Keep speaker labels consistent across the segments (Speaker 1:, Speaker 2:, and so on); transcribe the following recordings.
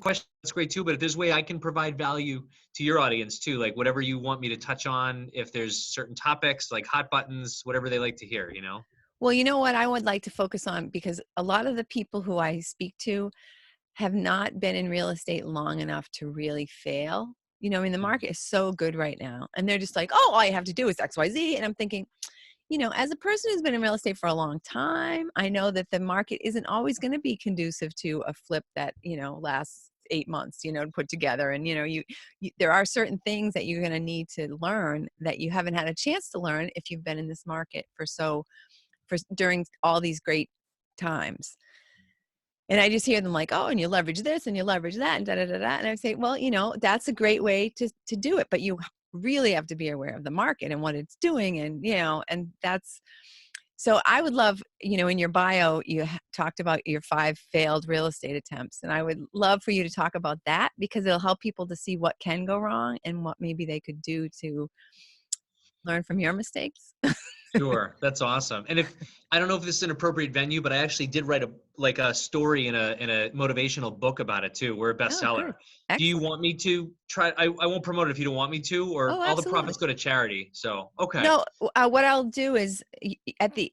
Speaker 1: question, that's great too. But if there's a way I can provide value to your audience too, like whatever you want me to touch on, if there's certain topics like hot buttons, whatever they like to hear, you know?
Speaker 2: Well, you know what I would like to focus on, because a lot of the people who I speak to have not been in real estate long enough to really fail. You know, I mean, the market is so good right now. And they're just like, oh, all you have to do is XYZ. And I'm thinking, you know, as a person who's been in real estate for a long time, I know that the market isn't always going to be conducive to a flip that, you know, lasts 8 months, you know, to put together. And, you know, you there are certain things that you're going to need to learn that you haven't had a chance to learn if you've been in this market for during all these great times. And I just hear them like, oh, and you leverage this and you leverage that and da da da da. And I say, well, you know, that's a great way to do it, but you really have to be aware of the market and what it's doing, and you know, and that's. So I would love, you know, in your bio, you talked about your 5 failed real estate attempts, and I would love for you to talk about that, because it'll help people to see what can go wrong and what maybe they could do to learn from your mistakes.
Speaker 1: Sure. That's awesome. And if I don't know if this is an appropriate venue, but I actually did write a story in a motivational book about it too. We're a
Speaker 2: Oh,
Speaker 1: bestseller.
Speaker 2: good.
Speaker 1: Do you
Speaker 2: Excellent.
Speaker 1: want me to try? I won't promote it if you don't want me to, or
Speaker 2: Oh,
Speaker 1: all the
Speaker 2: absolutely.
Speaker 1: profits go to charity. So, okay.
Speaker 2: No, what I'll do is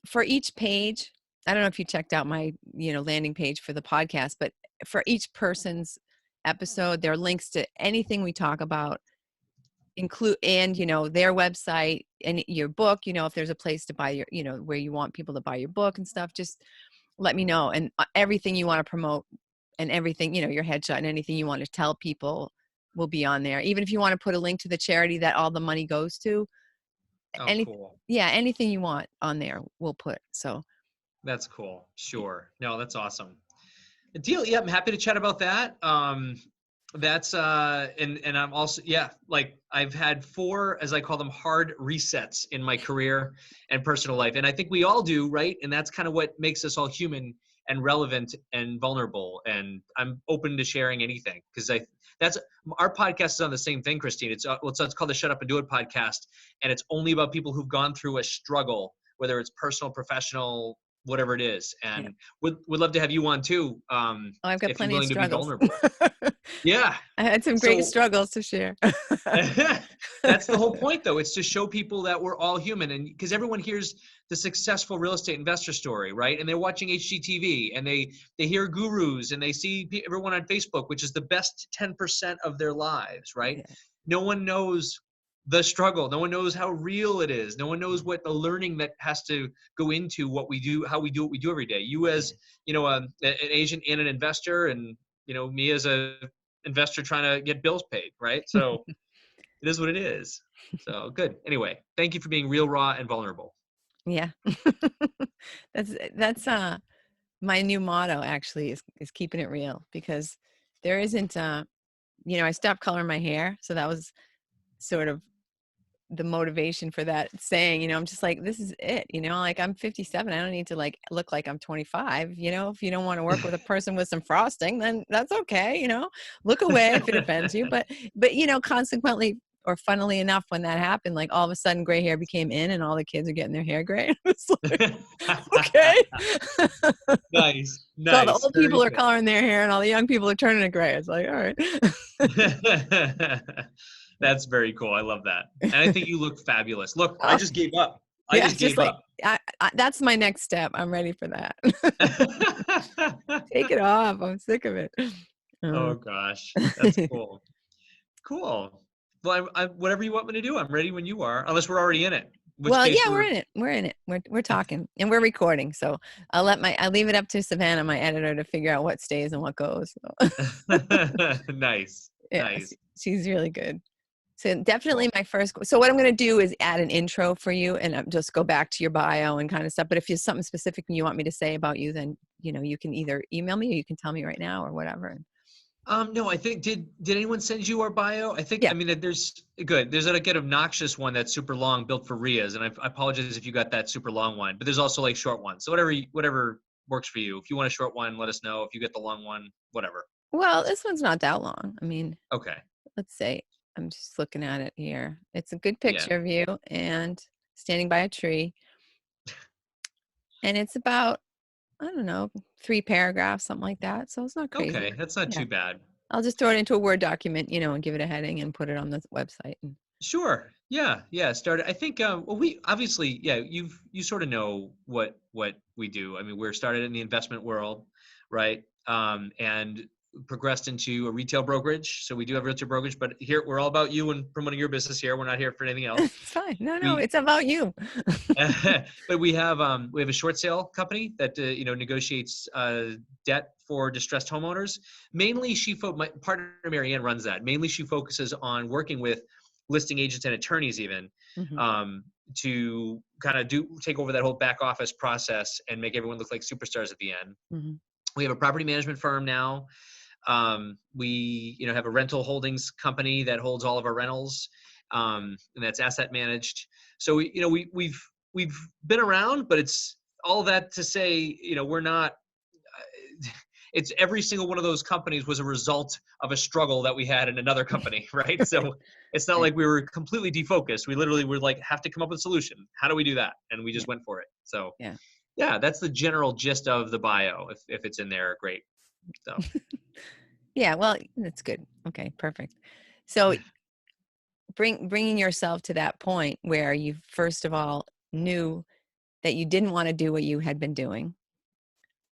Speaker 2: for each page, I don't know if you checked out my, you know, landing page for the podcast, but for each person's episode, there are links to anything we talk about, include, and, you know, their website and your book, you know, if there's a place to buy your, you know, where you want people to buy your book and stuff, just let me know. And everything you want to promote and everything, you know, your headshot and anything you want to tell people will be on there. Even if you want to put a link to the charity that all the money goes to,
Speaker 1: Oh,
Speaker 2: any
Speaker 1: cool.
Speaker 2: yeah, anything you want on there we'll put. So
Speaker 1: That's cool. Sure. No, that's awesome. Deal. Yeah, I'm happy to chat about that. That's and I'm also, yeah, like I've had 4, as I call them, hard resets in my career and personal life, and I think we all do, right? And that's kind of what makes us all human and relevant and vulnerable. And I'm open to sharing anything, because that's our podcast is on the same thing, Christine. It's called the Shut Up and Do It podcast, and it's only about people who've gone through a struggle, whether it's personal, professional, whatever it is.
Speaker 2: yeah.
Speaker 1: And would love to have you on too,
Speaker 2: Oh, I've got
Speaker 1: if you're
Speaker 2: plenty of
Speaker 1: willing to be
Speaker 2: struggles.
Speaker 1: vulnerable. Yeah.
Speaker 2: I had some great
Speaker 1: So
Speaker 2: struggles to share.
Speaker 1: that's the whole point, though. It's to show people that we're all human, and because everyone hears the successful real estate investor story, right? And they're watching HGTV, and they hear gurus, and they see everyone on Facebook, which is the best 10% of their lives, right?
Speaker 2: Yeah.
Speaker 1: No one knows the struggle. No one knows how real it is. No one knows what the learning that has to go into what we do, how we do what we do every day. You as, you know, an agent and an investor, and, you know, me as a investor trying to get bills paid, right? So it is what it is. So good. Anyway, thank you for being real, raw, and vulnerable.
Speaker 2: Yeah. That's my new motto, actually, is keeping it real, because there isn't you know, I stopped coloring my hair, so that was sort of the motivation for that saying. You know, I'm just like, this is it, you know, like I'm 57. I don't need to like look like I'm 25. You know, if you don't want to work with a person with some frosting, then that's okay. You know, look away if it offends you. But, you know, consequently, or funnily enough, when that happened, like all of a sudden gray hair became in and all the kids are getting their hair gray. It's like, okay.
Speaker 1: Nice,
Speaker 2: So all the
Speaker 1: nice,
Speaker 2: old
Speaker 1: very
Speaker 2: people are
Speaker 1: good.
Speaker 2: coloring their hair and all the young people are turning it gray. It's like, all right.
Speaker 1: That's very cool. I love that. And I think you look fabulous. Look, I
Speaker 2: Oh,
Speaker 1: just gave up. I
Speaker 2: yeah,
Speaker 1: just
Speaker 2: just
Speaker 1: gave
Speaker 2: like
Speaker 1: up.
Speaker 2: that's my next step. I'm ready for that. Take it off. I'm sick of it.
Speaker 1: Oh
Speaker 2: Oh.
Speaker 1: gosh, that's cool. Cool. Well, whatever you want me to do, I'm ready when you are, unless we're already in it, in which
Speaker 2: Well,
Speaker 1: case
Speaker 2: yeah, we're in it. We're in it. We're talking and we're recording. So I'll leave it up to Savannah, my editor, to figure out what stays and what goes. So,
Speaker 1: Nice,
Speaker 2: yeah,
Speaker 1: nice.
Speaker 2: she's really good. So definitely
Speaker 1: Cool.
Speaker 2: my first. So what I'm going to do is add an intro for you and just go back to your bio and kind of stuff. But if there's something specific you want me to say about you, then, you know, you can either email me or you can tell me right now or whatever.
Speaker 1: No, I think did anyone send you our bio? I think,
Speaker 2: Yeah.
Speaker 1: I mean, there's like an obnoxious one that's super long, built for RIAs, and I apologize if you got that super long one, but there's also like short ones. So whatever works for you. If you want a short one, let us know. If you get the long one, whatever.
Speaker 2: Well, this one's not that long. I mean,
Speaker 1: Okay.
Speaker 2: let's say I'm just looking at it here. It's a good
Speaker 1: Yeah.
Speaker 2: picture of you and standing by a tree. And it's about, I don't know, 3 paragraphs, something like that. So it's not crazy.
Speaker 1: Okay, that's not
Speaker 2: Yeah.
Speaker 1: too bad.
Speaker 2: I'll just throw it into a Word document, and give it a heading and put it on the website.
Speaker 1: Sure. Yeah. Yeah. Started. I think. Well, we obviously. Yeah. You sort of know what we do. I mean, we're started in the investment world, right? And progressed into a retail brokerage. So we do have realtor brokerage, but here we're all about you and promoting your business here. We're not here for anything else.
Speaker 2: It's fine. No,
Speaker 1: We
Speaker 2: it's about you.
Speaker 1: but we have a short sale company that negotiates debt for distressed homeowners. Mainly, my partner Maryann runs that. Mainly, she focuses on working with listing agents and attorneys, even
Speaker 2: Hmm.
Speaker 1: to kind of take over that whole back office process and make everyone look like superstars at the end.
Speaker 2: Hmm.
Speaker 1: We have a property management firm now. We have a rental holdings company that holds all of our rentals, and that's asset managed. So we've been around, but it's all that to say, we're not. It's every single one of those companies was a result of a struggle that we had in another company, right? So it's not
Speaker 2: Right.
Speaker 1: like we were completely defocused. We literally were like, have to come up with a solution. How do we do that? And we
Speaker 2: Yeah.
Speaker 1: just went for it. So
Speaker 2: Yeah.
Speaker 1: yeah, that's the general gist of the bio. If it's in there, great. So
Speaker 2: Yeah. Well, that's good. Okay. Perfect. So bringing yourself to that point where you first of all knew that you didn't want to do what you had been doing,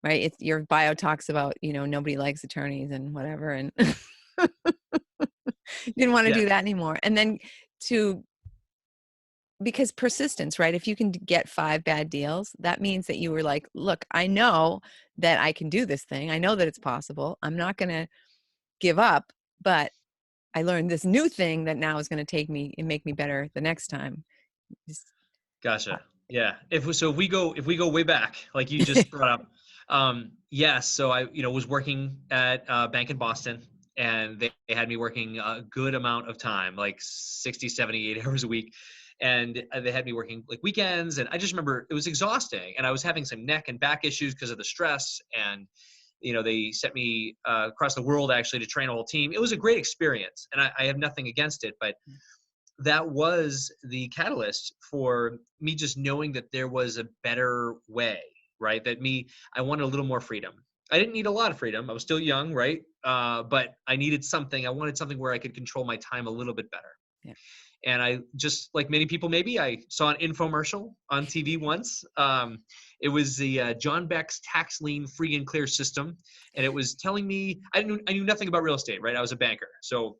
Speaker 2: right? Your bio talks about, nobody likes attorneys and whatever, and didn't want to
Speaker 1: yeah,
Speaker 2: do that anymore. And then to because persistence, right? If you can get 5 bad deals, that means that you were like, look, I know that I can do this thing. I know that it's possible. I'm not going to give up, but I learned this new thing that now is going to take me and make me better the next time. Just-
Speaker 1: gotcha. Yeah. If we go way back, like you just brought up, yes. So I was working at a bank in Boston, and they had me working a good amount of time, like 60, 78 hours a week. And they had me working like weekends. And I just remember it was exhausting. And I was having some neck and back issues because of the stress. And, they sent me across the world actually to train a whole team. It was a great experience. And I have nothing against it. But that was the catalyst for me just knowing that there was a better way, right? I wanted a little more freedom. I didn't need a lot of freedom. I was still young, right? But I needed something. I wanted something where I could control my time a little bit better.
Speaker 2: yeah.
Speaker 1: And I just, like many people, maybe I saw an infomercial on TV once. It was the John Beck's tax lien free and clear system. And it was telling me, I knew nothing about real estate, right? I was a banker. So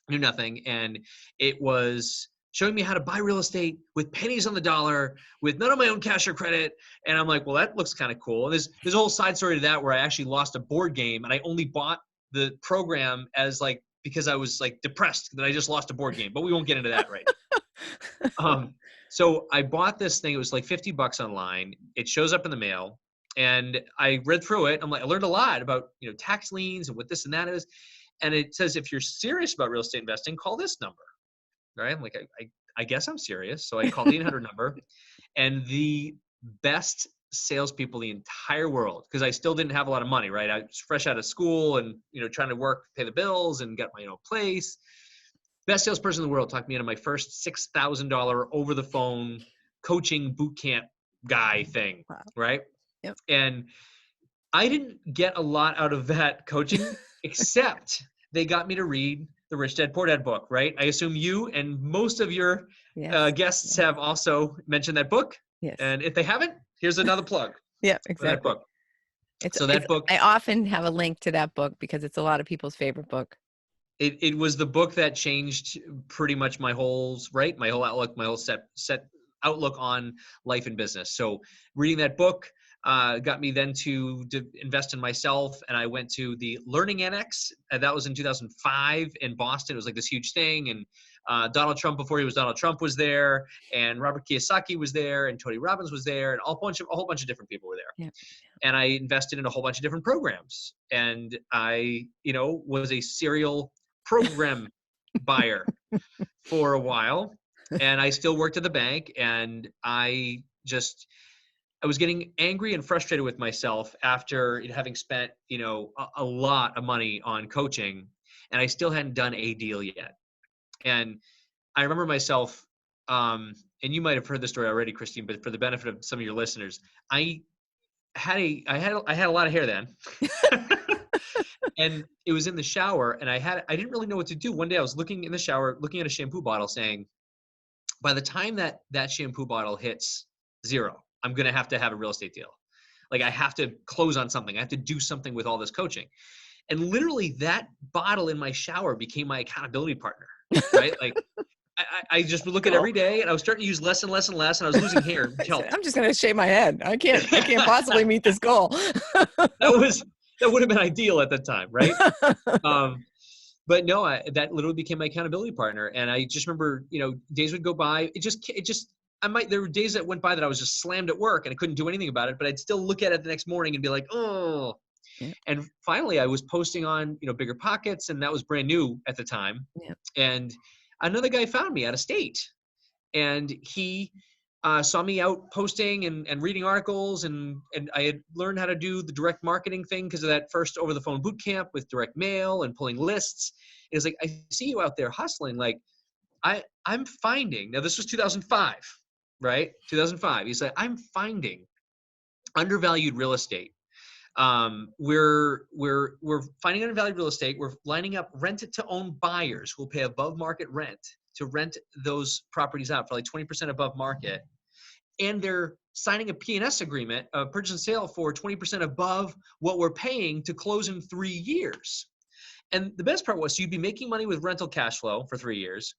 Speaker 1: knew nothing, and it was showing me how to buy real estate with pennies on the dollar, with none of my own cash or credit. And I'm like, well, that looks kind of cool. And there's a whole side story to that where I actually lost a board game, and I only bought the program as like because I was like depressed that I just lost a board game. But we won't get into that right now. So I bought this thing. It was like $50 online. It shows up in the mail. And I read through it. I'm like, I learned a lot about, tax liens and what this and that is. And it says, if you're serious about real estate investing, call this number. Right? I'm like, I guess I'm serious. So I called the 800 number, and the best salespeople in the entire world, because I still didn't have a lot of money, right? I was fresh out of school and, trying to work, pay the bills and get my own place. Best salesperson in the world talked me into my first $6,000 over the phone coaching boot camp guy thing.
Speaker 2: Wow.
Speaker 1: Right.
Speaker 2: Yep.
Speaker 1: And I didn't get a lot out of that coaching, except they got me to read the Rich Dad Poor Dad book, right? I assume you and most of your
Speaker 2: Yes.
Speaker 1: guests
Speaker 2: Yes.
Speaker 1: have also mentioned that book.
Speaker 2: Yes.
Speaker 1: And if they haven't, here's another plug
Speaker 2: Yeah,
Speaker 1: for that
Speaker 2: exactly.
Speaker 1: book. So that book,
Speaker 2: I often have a link to that book because it's a lot of people's favorite book.
Speaker 1: it was the book that changed pretty much my whole outlook, my whole set outlook on life and business. So reading that book got me then to invest in myself, and I went to the Learning Annex. That was in 2005 in Boston. It was like this huge thing, and Donald Trump, before he was Donald Trump, was there, and Robert Kiyosaki was there, and Tony Robbins was there, and a whole bunch of different people were there.
Speaker 2: Yeah.
Speaker 1: And I invested in a whole bunch of different programs, and I was a serial program buyer for a while, and I still worked at the bank, and I was getting angry and frustrated with myself after having spent a lot of money on coaching, and I still hadn't done a deal yet. And I remember myself, and you might have heard the story already, Christine, but for the benefit of some of your listeners, I had a lot of hair then. And it was in the shower, and I didn't really know what to do. One day I was looking in the shower, looking at a shampoo bottle saying, by the time that shampoo bottle hits 0, I'm going to have a real estate deal. Like I have to close on something. I have to do something with all this coaching. And literally that bottle in my shower became my accountability partner, right? Like I just would look at it
Speaker 2: Cool.
Speaker 1: every day, and I was starting to use less and less and less, and I was losing hair, which helped.
Speaker 2: I'm just going to shave my head. I can't possibly meet this goal.
Speaker 1: That would have been ideal at the time, right? But no, that literally became my accountability partner. And I just remember, days would go by. There were days that went by that I was just slammed at work and I couldn't do anything about it, but I'd still look at it the next morning and be like, oh.
Speaker 2: Yeah.
Speaker 1: And finally I was posting on, Bigger Pockets, and that was brand new at the time.
Speaker 2: Yeah.
Speaker 1: And another guy found me out of state, and he saw me out posting and reading articles, and I had learned how to do the direct marketing thing because of that first over the phone boot camp with direct mail and pulling lists. It was like, I see you out there hustling. Like I'm finding, now this was 2005, right? 2005. He's like, I'm finding undervalued real estate. We're finding undervalued real estate. We're lining up rent to own buyers who will pay above market rent to rent those properties out for like 20% above market. And they're signing a P&S agreement, a purchase and sale, for 20% above what we're paying to close in 3 years. And the best part was, so you'd be making money with rental cash flow for 3 years.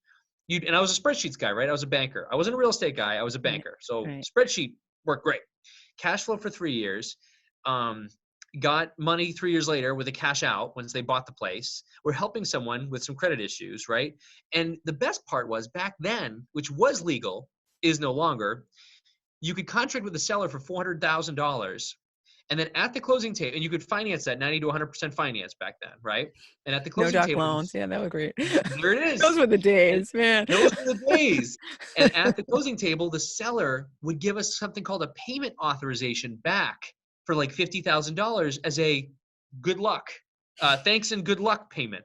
Speaker 1: And I was a spreadsheets guy, right? I was a banker. I wasn't a real estate guy. I was a banker. So spreadsheet worked great. Cash flow for 3 years. Got money 3 years later with a cash out once they bought the place. We're helping someone with some credit issues, right? And the best part was, back then, which was legal, is no longer, you could contract with the seller for $400,000, and then at the closing table, and you could finance that 90 to 100% finance back then, right? And at the
Speaker 2: No
Speaker 1: closing
Speaker 2: doc
Speaker 1: table,
Speaker 2: loans. Yeah, that was great.
Speaker 1: there it is.
Speaker 2: Those were the days, man.
Speaker 1: Those were the days. And at the closing table, the seller would give us something called a payment authorization back for like $50,000 as a good luck, thanks and good luck payment.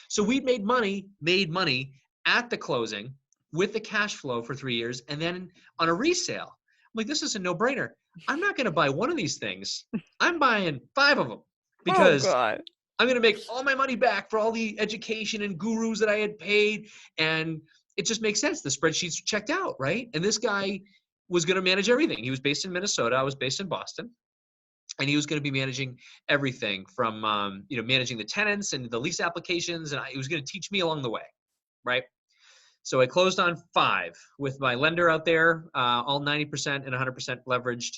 Speaker 1: So we made money at the closing with the cash flow for 3 years, and then on a resale. I'm like, this is a no-brainer. I'm not going to buy one of these things. I'm buying 5 of them because I'm going to make all my money back for all the education and gurus that I had paid. And it just makes sense. The spreadsheets checked out, right? And this guy was going to manage everything. He was based in Minnesota. I was based in Boston. And he was going to be managing everything from, managing the tenants and the lease applications. And he was going to teach me along the way, right? So I closed on 5 with my lender out there, all 90% and 100% leveraged.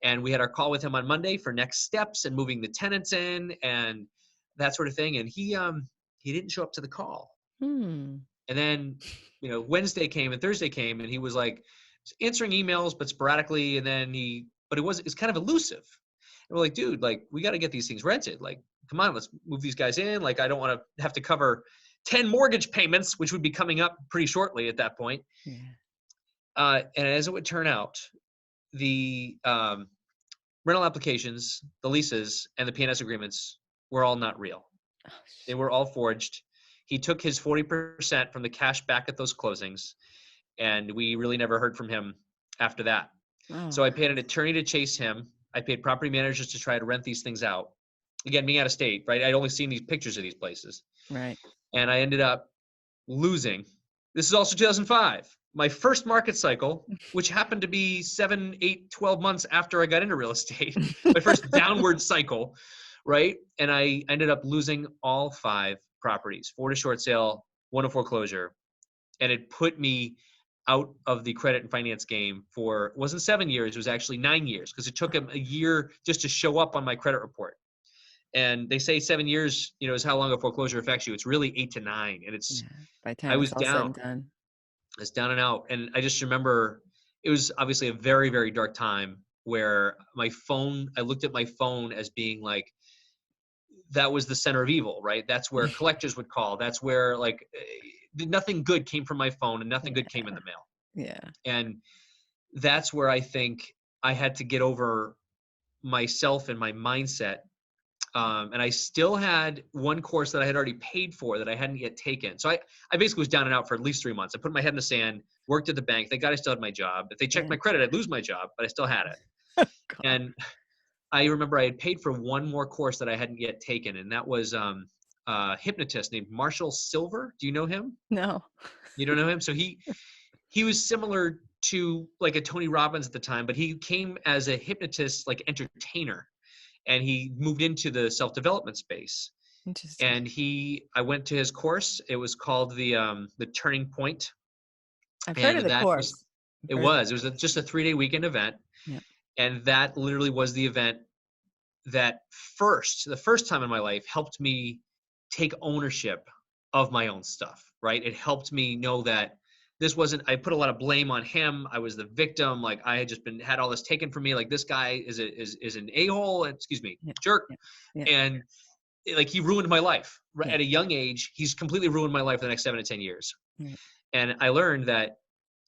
Speaker 1: And we had our call with him on Monday for next steps and moving the tenants in and that sort of thing. And he didn't show up to the call. And then, Wednesday came and Thursday came, and he was like answering emails, but sporadically. And then it's kind of elusive. And we're like, dude, like, we got to get these things rented. Like, come on, let's move these guys in. Like, I don't want to have to cover 10 mortgage payments, which would be coming up pretty shortly at that point. Yeah. And as it would turn out, the rental applications, the leases, and the P&S agreements were all not real. They were all forged. He took his 40% from the cash back at those closings, and we really never heard from him after that. So I paid an attorney to chase him. I paid property managers to try to rent these things out. Again, being out of state, right? I'd only seen these pictures of these places.
Speaker 2: Right.
Speaker 1: And I ended up losing. This is also 2005. My first market cycle, which happened to be 7, 8, 12 months after I got into real estate, my first downward cycle, right? And I ended up losing all 5 properties, 4 to short sale, 1 to foreclosure. And it put me out of the credit and finance game for, it wasn't 7 years, it was actually 9 years, because it took him a year just to show up on my credit report. And they say 7 years, is how long a foreclosure affects you. It's really 8 to 9. And
Speaker 2: by the time
Speaker 1: I was
Speaker 2: it's all said
Speaker 1: down.
Speaker 2: and done.
Speaker 1: I was down and out. And I just remember it was obviously a very, very dark time where I looked at my phone as being like, that was the center of evil, right? That's where collectors would call. That's where nothing good came from my phone and nothing good came in the mail.
Speaker 2: Yeah.
Speaker 1: And that's where I think I had to get over myself and my mindset. And I still had one course that I had already paid for that I hadn't yet taken. So I basically was down and out for at least 3 months. I put my head in the sand, worked at the bank. Thank God I still had my job. If they checked my credit, I'd lose my job, but I still had it. And I remember I had paid for one more course that I hadn't yet taken, and that was a hypnotist named Marshall Silver. Do you know him?
Speaker 2: No.
Speaker 1: You don't know him? So he was similar to like a Tony Robbins at the time, but he came as a hypnotist, like entertainer, and he moved into the self-development space.
Speaker 2: Interesting.
Speaker 1: And I went to his course. It was called the Turning Point,
Speaker 2: I've heard
Speaker 1: and
Speaker 2: of the
Speaker 1: that was
Speaker 2: course. I've heard of it.
Speaker 1: just a 3-day weekend event,
Speaker 2: Yeah.
Speaker 1: and that literally was the event that the first time in my life helped me take ownership of my own stuff, right? It helped me know that this wasn't, I put a lot of blame on him. I was the victim. Like I had just had all this taken from me. Like this guy is an a-hole, excuse me,
Speaker 2: Yeah.
Speaker 1: jerk.
Speaker 2: Yeah. Yeah.
Speaker 1: And like he ruined my life
Speaker 2: Yeah.
Speaker 1: at a young age. He's completely ruined my life for the next 7 to 10 years.
Speaker 2: Right.
Speaker 1: And I learned that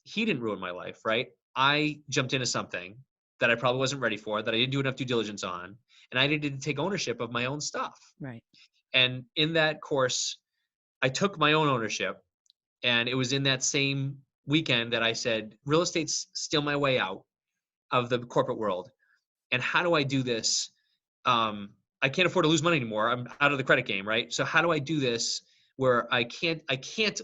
Speaker 1: he didn't ruin my life, right? I jumped into something that I probably wasn't ready for, that I didn't do enough due diligence on, and I needed to take ownership of my own stuff.
Speaker 2: Right.
Speaker 1: And in that course, I took my own ownership, and it was in that same weekend that I said, real estate's still my way out of the corporate world. And how do I do this? I can't afford to lose money anymore. I'm out of the credit game, right? So how do I do this where I can't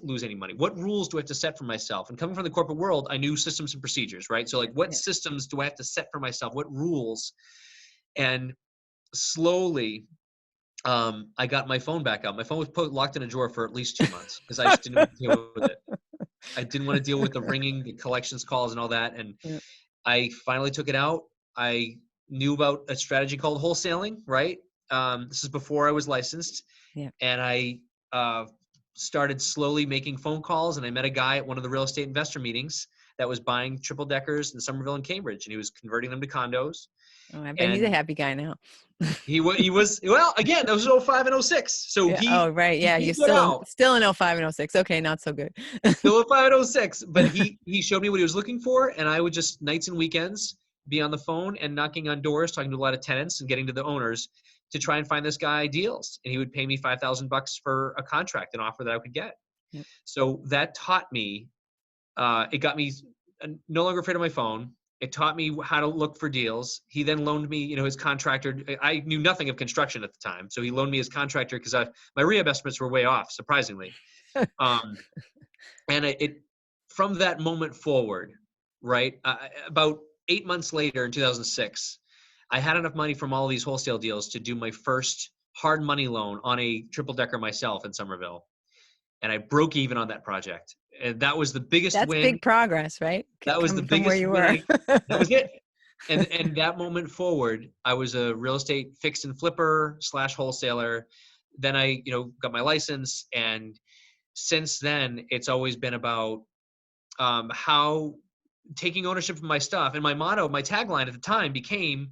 Speaker 1: lose any money? What rules do I have to set for myself? And coming from the corporate world, I knew systems and procedures, right? So like what systems do I have to set for myself? What rules? And slowly, I got my phone back out. My phone was locked in a drawer for at least 2 months because I just didn't want to deal with it. I didn't want to deal with the ringing, the collections calls and all that. And I finally took it out. I knew about a strategy called wholesaling, right? This is before I was licensed.
Speaker 2: Yeah.
Speaker 1: And I started slowly making phone calls, and I met a guy at one of the real estate investor meetings that was buying triple deckers in Somerville and Cambridge, and he was converting them to condos.
Speaker 2: Oh, I bet he's a happy guy now.
Speaker 1: He was well, again, that was 05 and 06. So
Speaker 2: Oh, right. Yeah.
Speaker 1: he
Speaker 2: You're
Speaker 1: figured out
Speaker 2: still in 05 and 06. Okay. Not so good.
Speaker 1: still 05 and 06, but he showed me what he was looking for, and I would just nights and weekends be on the phone and knocking on doors, talking to a lot of tenants and getting to the owners to try and find this guy deals. And he would pay me $5,000 for a contract, an offer that I could get.
Speaker 2: Yep.
Speaker 1: So that taught me, it got me no longer afraid of my phone. It taught me how to look for deals. He then loaned me, his contractor. I knew nothing of construction at the time. So he loaned me his contractor because my rehab estimates were way off, surprisingly. And from that moment forward, right, about 8 months later in 2006, I had enough money from all these wholesale deals to do my first hard money loan on a triple decker myself in Somerville. And I broke even on that project. And that was the biggest
Speaker 2: That's
Speaker 1: win.
Speaker 2: big progress, right?
Speaker 1: That was the
Speaker 2: from where
Speaker 1: biggest
Speaker 2: you
Speaker 1: win.
Speaker 2: were.
Speaker 1: That was it. And that moment forward, I was a real estate fix and flipper / wholesaler. Then I, got my license. And since then, it's always been about how taking ownership of my stuff. And my motto, my tagline at the time became,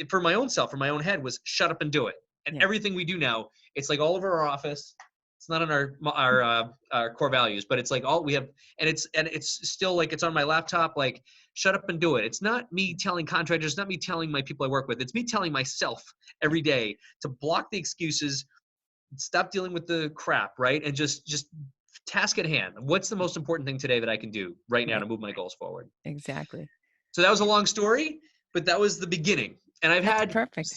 Speaker 1: for my own self, for my own head, was shut up and do it. And everything we do now, it's like all over our office. It's not on our core values, but it's like all we have, and it's still like it's on my laptop. Like, shut up and do it. It's not me telling contractors, it's not me telling my people I work with. It's me telling myself every day to block the excuses, stop dealing with the crap, right, and just task at hand. What's the most important thing today that I can do right now to move my goals forward?
Speaker 2: Exactly.
Speaker 1: So that was a long story, but that was the beginning. And I've
Speaker 2: That's
Speaker 1: had
Speaker 2: perfect.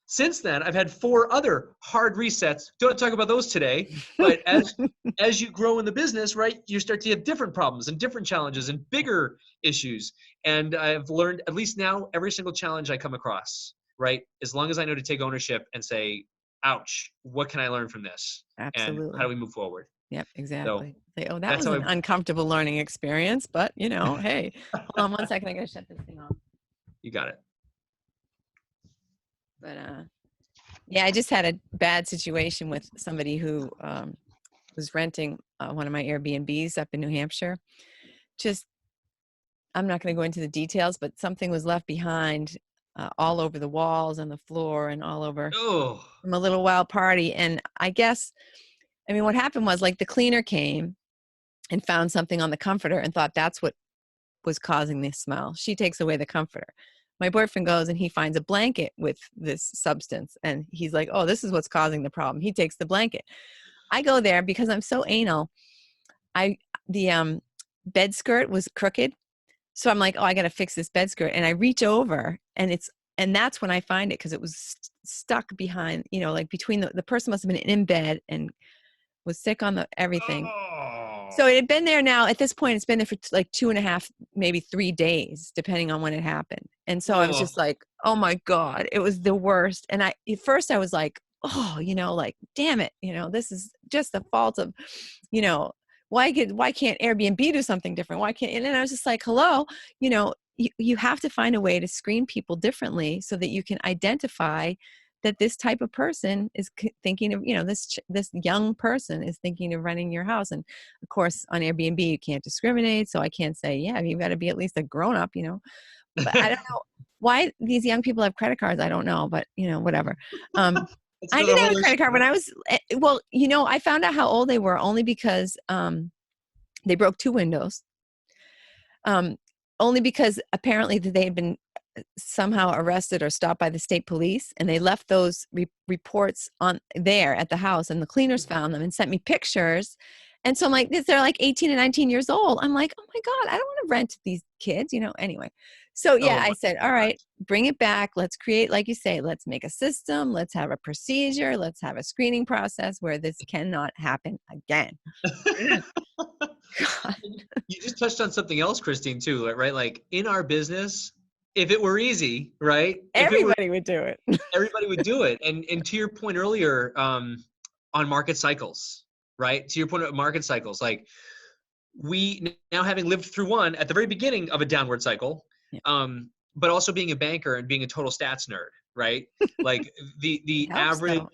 Speaker 1: Since then, I've had 4 other hard resets. Don't talk about those today, but as you grow in the business, right, you start to have different problems and different challenges and bigger issues. And I've learned, at least now, every single challenge I come across, right, as long as I know to take ownership and say, ouch, what can I learn from this?
Speaker 2: Absolutely.
Speaker 1: And how do we move forward?
Speaker 2: Yep, exactly.
Speaker 1: So
Speaker 2: Say, oh, that
Speaker 1: that's
Speaker 2: was
Speaker 1: how
Speaker 2: an uncomfortable learning experience, but hey, hold on one second. I gotta shut this thing off.
Speaker 1: You got it.
Speaker 2: But yeah, I just had a bad situation with somebody who was renting one of my Airbnbs up in New Hampshire. I'm not going to go into the details, but something was left behind all over the walls and the floor and all over from a little wild party. And what happened was, like, the cleaner came and found something on the comforter and thought that's what was causing this smell. She takes away the comforter. My boyfriend goes and he finds a blanket with this substance, and he's like, oh, this is what's causing the problem. He takes the blanket. I go there because I'm so anal. The bed skirt was crooked. So I'm like, oh, I got to fix this bed skirt. And I reach over and it's And that's when I find it, because it was stuck behind, like between the person must have been in bed and was sick on the everything.
Speaker 1: Oh.
Speaker 2: So it had been there now. At this point, it's been there for like 2.5, maybe 3 days, depending on when it happened. And so I was
Speaker 1: Oh.
Speaker 2: just like, oh my God, it was the worst. And at first I was like, oh, like, damn it, this is just the fault of, why can't Airbnb do something different? Why can't, and then I was just like, hello, you have to find a way to screen people differently so that you can identify that this type of person is thinking of, this young person is thinking of renting your house. And of course, on Airbnb, you can't discriminate. So I can't say, yeah, you've got to be at least a grown up, but I don't know why these young people have credit cards. I don't know, but whatever.
Speaker 1: It's
Speaker 2: I
Speaker 1: another
Speaker 2: didn't have
Speaker 1: whole
Speaker 2: a credit
Speaker 1: issue.
Speaker 2: card when I was, well, I found out how old they were only because they broke 2 windows. Only because apparently they had been somehow arrested or stopped by the state police, and they left those reports on there at the house, and the cleaners found them and sent me pictures. And so I'm like, they're like 18 and 19 years old. I'm like, oh my God, I don't want to rent to these kids, anyway. So yeah,
Speaker 1: Oh
Speaker 2: I
Speaker 1: my
Speaker 2: said, all right, bring it back. Let's create, like you say, let's make a system. Let's have a procedure. Let's have a screening process where this cannot happen again. God.
Speaker 1: You just touched on something else, Christine, too, right? Like in our business, if it were easy, right? If it were,
Speaker 2: Everybody would do it.
Speaker 1: everybody would do it. And to your point earlier, on market cycles, right? To your point of market cycles, like we now having lived through one at the very beginning of a downward cycle,
Speaker 2: Yeah.
Speaker 1: but also being a banker and being a total stats nerd, right? Like
Speaker 2: It
Speaker 1: the
Speaker 2: helps
Speaker 1: average.
Speaker 2: though.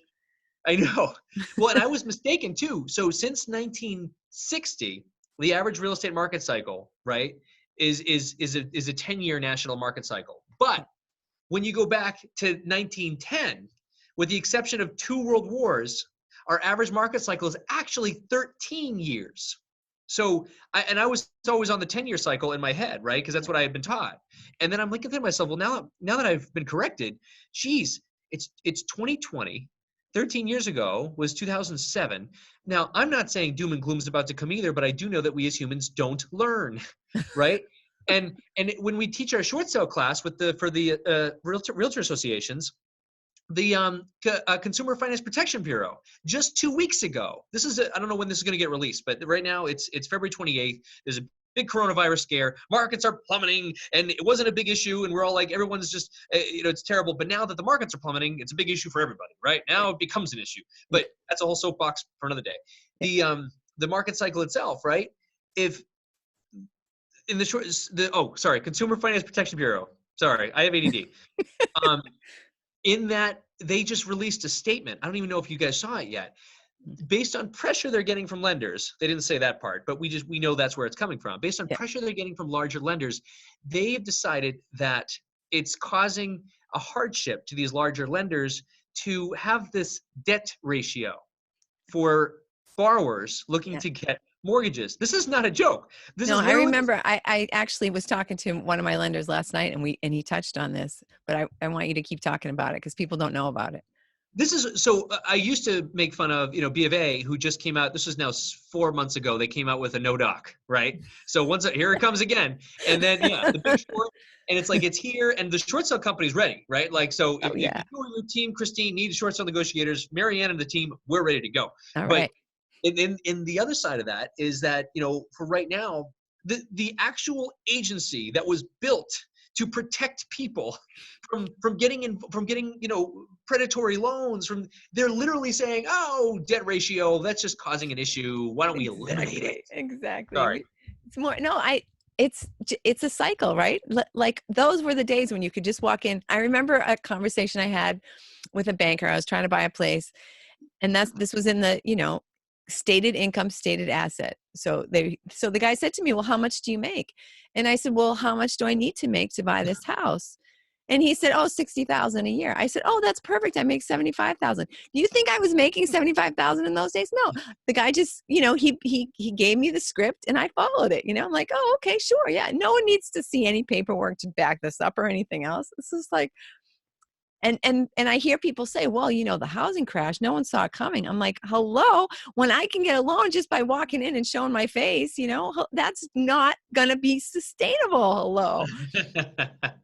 Speaker 1: I know. Well, and I was mistaken too. So since 1960, the average real estate market cycle, right, is a 10-year national market cycle. But when you go back to 1910, with the exception of 2 world wars, our average market cycle is actually 13 years. So, I was always on the 10-year cycle in my head, right? Because that's what I had been taught. And then I'm looking at myself, well, now that I've been corrected, geez, it's 2020. 13 years ago was 2007. Now, I'm not saying doom and gloom is about to come either, but I do know that we as humans don't learn, right? And when we teach our short sale class for the realtor associations, the Consumer Finance Protection Bureau just 2 weeks ago. I don't know when this is going to get released, but right now it's February 28th. There's a big coronavirus scare. Markets are plummeting, and it wasn't a big issue. And we're all like, everyone's just, it's terrible. But now that the markets are plummeting, it's a big issue for everybody, right? Now it becomes an issue. But that's a whole soapbox for another day. The market cycle itself, right? If in the short, Consumer Finance Protection Bureau. Sorry, I have ADD. In that they just released a statement. I don't even know if you guys saw it yet. Based on pressure they're getting from lenders, they didn't say that part, but we know that's where it's coming from. Based on pressure they're getting from larger lenders, they have decided that it's causing a hardship to these larger lenders to have this debt ratio for borrowers looking to get mortgages. This is not a joke. This
Speaker 2: No,
Speaker 1: is
Speaker 2: I
Speaker 1: literally.
Speaker 2: remember I actually was talking to one of my lenders last night, and he touched on this, but I want you to keep talking about it because people don't know about it.
Speaker 1: This is so. I used to make fun of B of A, who just came out. This is now 4 months ago. They came out with a no doc, right? So here it comes again, and then the Big Short, and it's like it's here, and the short sale company's ready, right? Like so, if you or your team, Christine, need short sale negotiators, Maryann and the team, we're ready to go.
Speaker 2: All
Speaker 1: but
Speaker 2: right.
Speaker 1: in the other side of that is that for right now, the actual agency that was built to protect people from getting predatory loans, they're literally saying, oh, debt ratio, that's just causing an issue, why don't we eliminate it?
Speaker 2: Exactly.
Speaker 1: Sorry.
Speaker 2: It's more, no, it's a cycle, right? Like those were the days when you could just walk in. I remember a conversation I had with a banker. I was trying to buy a place, and this was in the, stated income, stated asset. So the guy said to me, well, how much do you make? And I said, well, how much do I need to make to buy this house? And he said, oh, 60,000 a year. I said, oh, that's perfect. I make 75,000. Do you think I was making 75,000 in those days? No, the guy just, he gave me the script and I followed it. I'm like, oh, okay, sure. Yeah. No one needs to see any paperwork to back this up or anything else. This is like, And I hear people say, well, the housing crash, no one saw it coming. I'm like, hello, when I can get a loan just by walking in and showing my face, that's not going to be sustainable. Hello.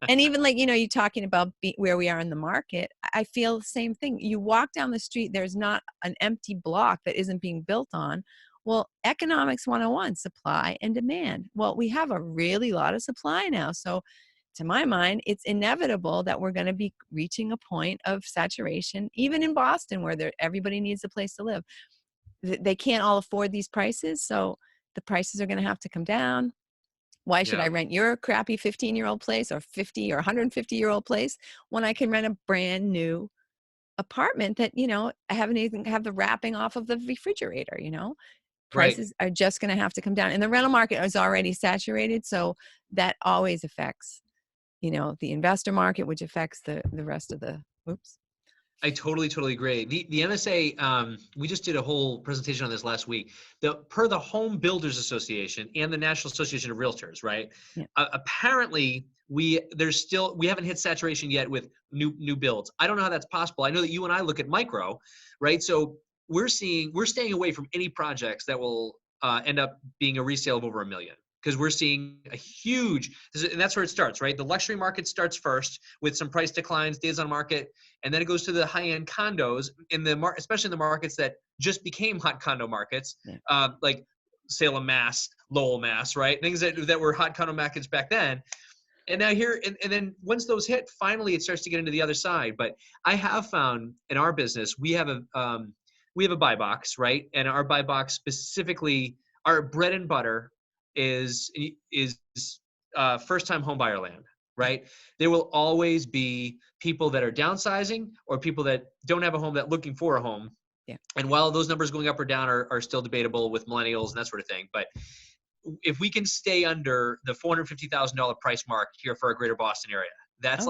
Speaker 2: And even like, you talking about where we are in the market, I feel the same thing. You walk down the street, there's not an empty block that isn't being built on. Well, economics 101, supply and demand. Well, we have a really lot of supply now. So to my mind, it's inevitable that we're going to be reaching a point of saturation, even in Boston, where everybody needs a place to live. They can't all afford these prices. So the prices are going to have to come down. Why should I rent your crappy 15-year-old place or 50 or 150-year-old place when I can rent a brand new apartment that, I haven't even have the wrapping off of the refrigerator,
Speaker 1: Right.
Speaker 2: Prices are just going to have to come down. And the rental market is already saturated. So that always affects, the investor market, which affects the rest of the, oops.
Speaker 1: I totally agree. The MSA, we just did a whole presentation on this last week. Per the Home Builders Association and the National Association of Realtors, right?
Speaker 2: Yeah.
Speaker 1: Apparently, we haven't hit saturation yet with new builds. I don't know how that's possible. I know that you and I look at micro, right? So we're staying away from any projects that will end up being a resale of over $1 million. Because we're seeing a huge, and that's where it starts, right? The luxury market starts first with some price declines, days on market, and then it goes to the high-end condos especially in the markets that just became hot condo markets, like Salem, Mass, Lowell, Mass, right? Things that were hot condo markets back then. And now here, and then once those hit, finally it starts to get into the other side. But I have found in our business, we have a buy box, right? And our buy box specifically, our bread and butter is first-time home buyer land, right? There will always be people that are downsizing or people that don't have a home that looking for a home.
Speaker 2: Yeah.
Speaker 1: And while those numbers going up or down are still debatable with millennials and that sort of thing, but if we can stay under the $450,000 price mark here for our greater Boston area, that's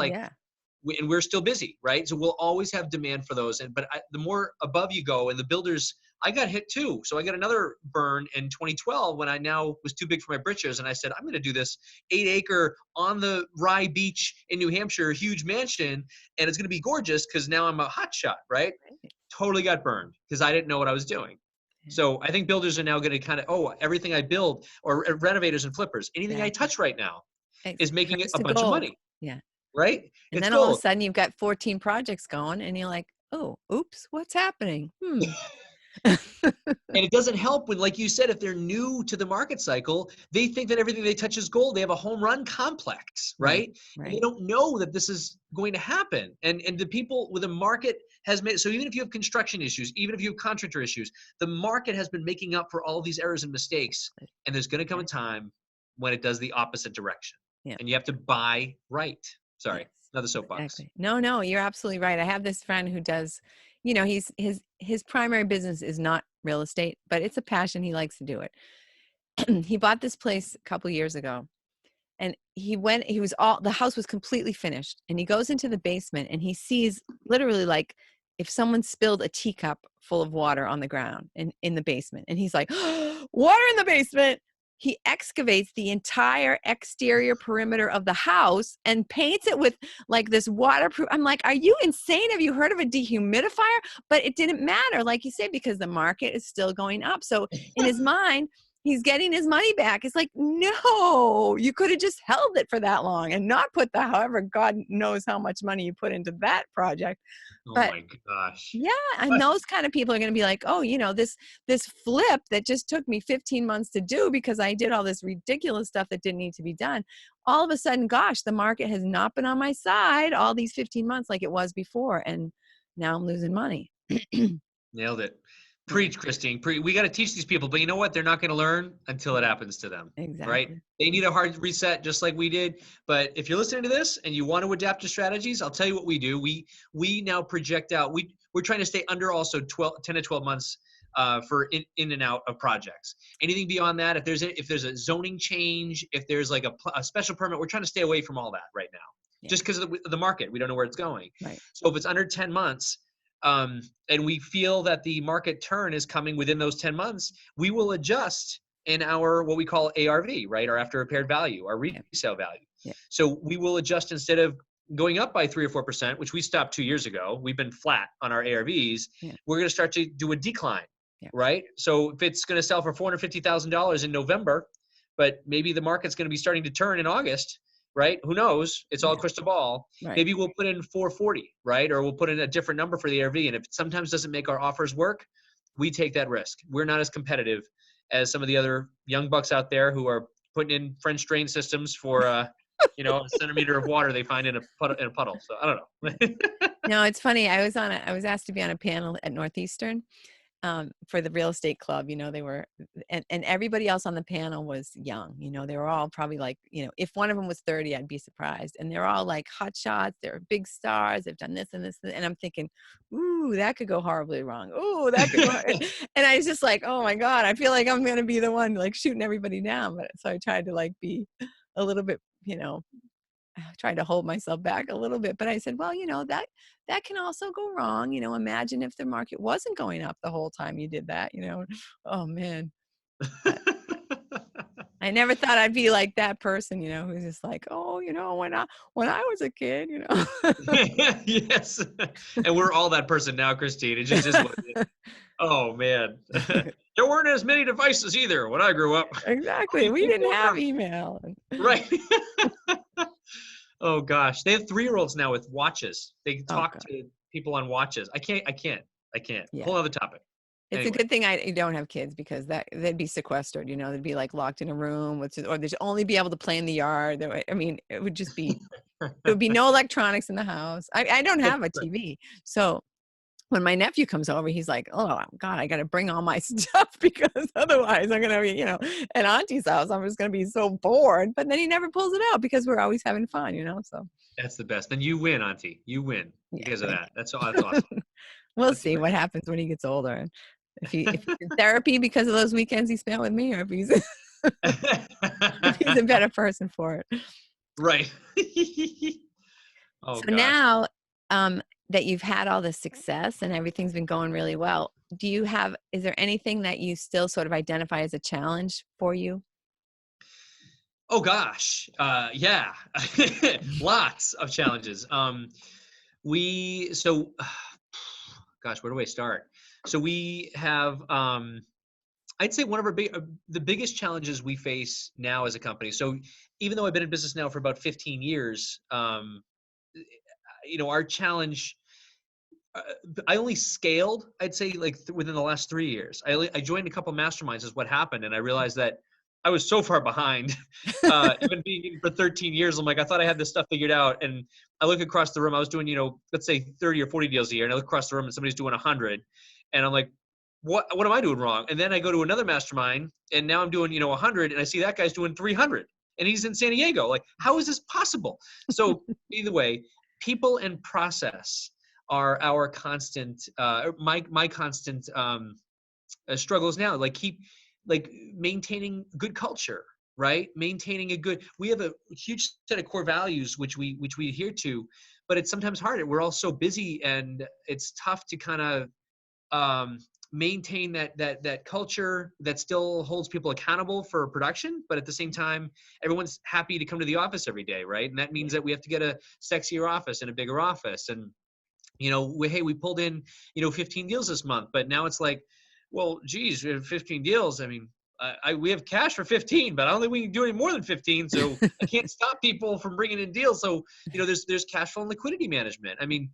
Speaker 1: and we're still busy, right? So we'll always have demand for those. But the more above you go, and the builders, I got hit too. So I got another burn in 2012 when I now was too big for my britches. And I said, I'm going to do this 8-acre on the Rye Beach in New Hampshire, huge mansion. And it's going to be gorgeous because now I'm a hot shot, right? Totally got burned because I didn't know what I was doing. So I think builders are now going to kind of, everything I build, or renovators and flippers, anything I touch right now is making it a bunch of money.
Speaker 2: Yeah.
Speaker 1: Right?
Speaker 2: And
Speaker 1: it's
Speaker 2: then
Speaker 1: gold.
Speaker 2: all of a sudden you've got 14 projects going and you're like, oh, oops, what's happening?
Speaker 1: And it doesn't help when, like you said, if they're new to the market cycle, they think that everything they touch is gold. They have a home run complex, right? And they don't know that this is going to happen. And the people with the market has made, so even if you have construction issues, even if you have contractor issues, the market has been making up for all these errors and mistakes. And there's going to come a time when it does the opposite direction. And you have to buy right. Sorry. Yes. Another soapbox.
Speaker 2: Exactly. No, you're absolutely right. I have this friend who does, his primary business is not real estate, but it's a passion. He likes to do it. He bought this place a couple years ago and the house was completely finished, and he goes into the basement and he sees literally like if someone spilled a teacup full of water on the ground in the basement, and he's like, water in the basement. He excavates the entire exterior perimeter of the house and paints it with like this waterproof. I'm like, are you insane? Have you heard of a dehumidifier? But it didn't matter, like you said, because the market is still going up. So in his mind, he's getting his money back. It's like, no, you could have just held it for that long and not put however God knows how much money you put into that project.
Speaker 1: Oh
Speaker 2: but
Speaker 1: my gosh.
Speaker 2: Yeah. And those kind of people are going to be like, oh, this flip that just took me 15 months to do because I did all this ridiculous stuff that didn't need to be done. All of a sudden, gosh, the market has not been on my side all these 15 months like it was before. And now I'm losing money.
Speaker 1: Nailed it. Preach, Christine. We got to teach these people, but you know what? They're not going to learn until it happens to them.
Speaker 2: Exactly.
Speaker 1: Right? They need a hard reset just like we did. But if you're listening to this and you want to adapt to strategies, I'll tell you what we do. We now project out. We're trying to stay under also 10 to 12 months for in and out of projects. Anything beyond that, if there's a zoning change, if there's like a special permit, we're trying to stay away from all that right now. Yeah. Just because of the market. We don't know where it's going.
Speaker 2: Right.
Speaker 1: So if it's under 10 months, and we feel that the market turn is coming within those 10 months, we will adjust in our, what we call ARV, right? Our after repaired value, our resale value.
Speaker 2: Yeah.
Speaker 1: So we will adjust instead of going up by 3 or 4%, which we stopped 2 years ago. We've been flat on our ARVs.
Speaker 2: Yeah.
Speaker 1: We're going to start to do a decline,
Speaker 2: Yeah.
Speaker 1: right? So if it's going to sell for $450,000 in November, but maybe the market's going to be starting to turn in August, right? Who knows? It's all
Speaker 2: Yeah.
Speaker 1: crystal ball.
Speaker 2: Right.
Speaker 1: Maybe we'll put in 440, right? Or we'll put in a different number for the ARV. And if it sometimes doesn't make our offers work, we take that risk. We're not as competitive as some of the other young bucks out there who are putting in French drain systems for, a centimeter of water they find in a puddle. So I don't know.
Speaker 2: No, it's funny. I was asked to be on a panel at Northeastern for the real estate club. They were, and everybody else on the panel was young. They were all probably like, if one of them was 30, I'd be surprised. And they're all like hot shots. They're big stars. They've done this and this. And I'm thinking, ooh, that could go horribly wrong. Ooh, that could go. And I was just like, oh my God, I feel like I'm going to be the one like shooting everybody down. But so I tried to like be a little bit, tried to hold myself back a little bit, but I said, well, that can also go wrong. Imagine if the market wasn't going up the whole time you did that, oh man. But I never thought I'd be like that person, who's just like, oh, when I was a kid,
Speaker 1: Yes. And we're all that person now, Christine. It just is what it is. Oh man. There weren't as many devices either when I grew up.
Speaker 2: Exactly. We didn't have email.
Speaker 1: Right. Oh gosh. They have 3-year-olds now with watches. They talk to people on watches. I can't.
Speaker 2: Yeah.
Speaker 1: Whole other topic.
Speaker 2: It's a good thing I don't have kids because they'd be sequestered, they'd be like locked in a room, or they'd only be able to play in the yard. I mean, it would just be, there would be no electronics in the house. I don't have a TV. So when my nephew comes over, he's like, oh God, I got to bring all my stuff because otherwise I'm going to be, at Auntie's house, I'm just going to be so bored. But then he never pulls it out because we're always having fun, so.
Speaker 1: That's the best. Then you win, Auntie. You win because of that. That's awesome.
Speaker 2: We'll see what happens when he gets older. If he's in therapy because of those weekends he spent with me, or if he's a better person for it.
Speaker 1: Right. Oh,
Speaker 2: so
Speaker 1: gosh.
Speaker 2: now that you've had all this success and everything's been going really well, is there anything that you still sort of identify as a challenge for you?
Speaker 1: Oh gosh. Yeah. Lots of challenges. Gosh, where do I start? So we have, I'd say one of the biggest challenges we face now as a company. So even though I've been in business now for about 15 years, our challenge, I only scaled, I'd say like within the last 3 years. I joined a couple of masterminds is what happened. And I realized that I was so far behind, even being in for 13 years. I'm like, I thought I had this stuff figured out. And I look across the room, I was doing, let's say 30 or 40 deals a year. And I look across the room and somebody's doing 100. And I'm like, what am I doing wrong? And then I go to another mastermind and now I'm doing, 100 and I see that guy's doing 300 and he's in San Diego. Like, how is this possible? So either way, people and process are our constant, my constant struggles now. Like maintaining good culture, right? We have a huge set of core values, which we adhere to, but it's sometimes hard. We're all so busy and it's tough to kind of maintain that culture that still holds people accountable for production, but at the same time, everyone's happy to come to the office every day, right? And that means that we have to get a sexier office and a bigger office. And, we pulled in, 15 deals this month, but now it's like, well, geez, we have 15 deals. I mean, we have cash for 15, but I don't think we can do any more than 15. So I can't stop people from bringing in deals. So, there's cash flow and liquidity management. I mean,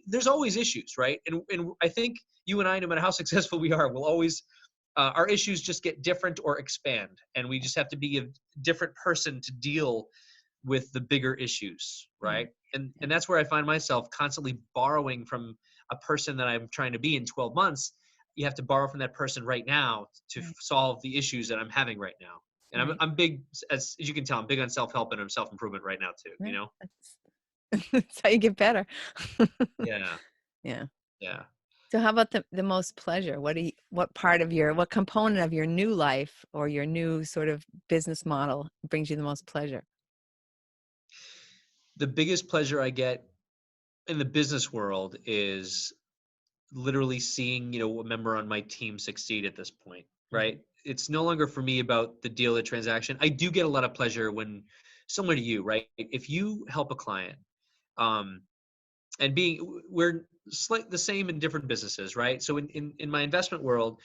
Speaker 1: there's always issues, right? And I think you and I, no matter how successful we are, will always, our issues just get different or expand. And we just have to be a different person to deal with the bigger issues, right? And that's where I find myself constantly borrowing from a person that I'm trying to be in 12 months. You have to borrow from that person right now to solve the issues that I'm having right now. And I'm big, as you can tell, I'm big on self-help and self-improvement right now too,
Speaker 2: That's how you get better.
Speaker 1: Yeah.
Speaker 2: Yeah.
Speaker 1: Yeah.
Speaker 2: So how about the most pleasure? What component of your new life or your new sort of business model brings you the most pleasure?
Speaker 1: The biggest pleasure I get in the business world is literally seeing, a member on my team succeed at this point, right? It's no longer for me about the deal, the transaction. I do get a lot of pleasure when, similar to you, right? If you help a client And we're the same in different businesses, right? So in my investment world,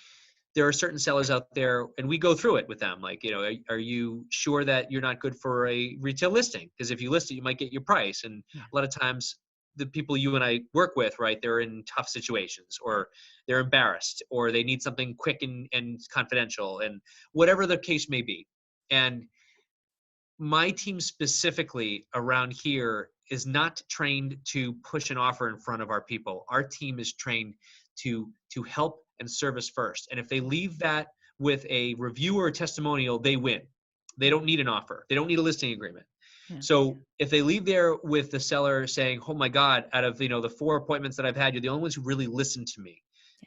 Speaker 1: there are certain sellers out there, and we go through it with them. Like, are you sure that you're not good for a retail listing? Because if you list it, you might get your price. And
Speaker 2: Yeah.
Speaker 1: a lot of times, the people you and I work with, right, they're in tough situations, or they're embarrassed, or they need something quick and confidential, and whatever the case may be. And my team specifically around here is not trained to push an offer in front of our people. Our team is trained to help and service first. And if they leave that with a review or a testimonial, they win. They don't need an offer. They don't need a listing agreement.
Speaker 2: Yeah.
Speaker 1: So if they leave there with the seller saying, "Oh my God, out of the 4 appointments that I've had, you're the only ones who really listened to me,"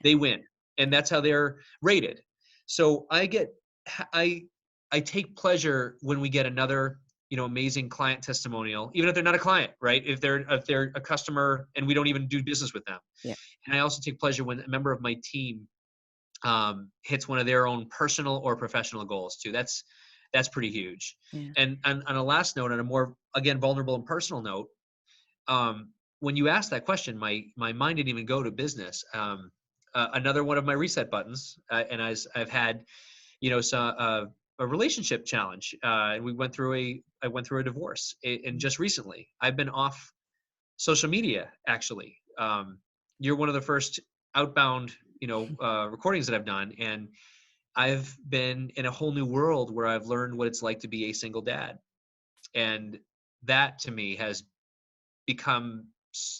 Speaker 1: they win, and that's how they're rated. So I take pleasure when we get another amazing client testimonial, even if they're not a client, right? If they're a customer and we don't even do business with them.
Speaker 2: Yeah.
Speaker 1: And I also take pleasure when a member of my team hits one of their own personal or professional goals too. That's pretty huge.
Speaker 2: Yeah.
Speaker 1: And on a last note, on a more, again, vulnerable and personal note, when you asked that question, my mind didn't even go to business. Another one of my reset buttons, and I've had, a relationship challenge. And I went through a divorce, and just recently I've been off social media. Actually, you're one of the first outbound, recordings that I've done, and I've been in a whole new world where I've learned what it's like to be a single dad, and that to me has become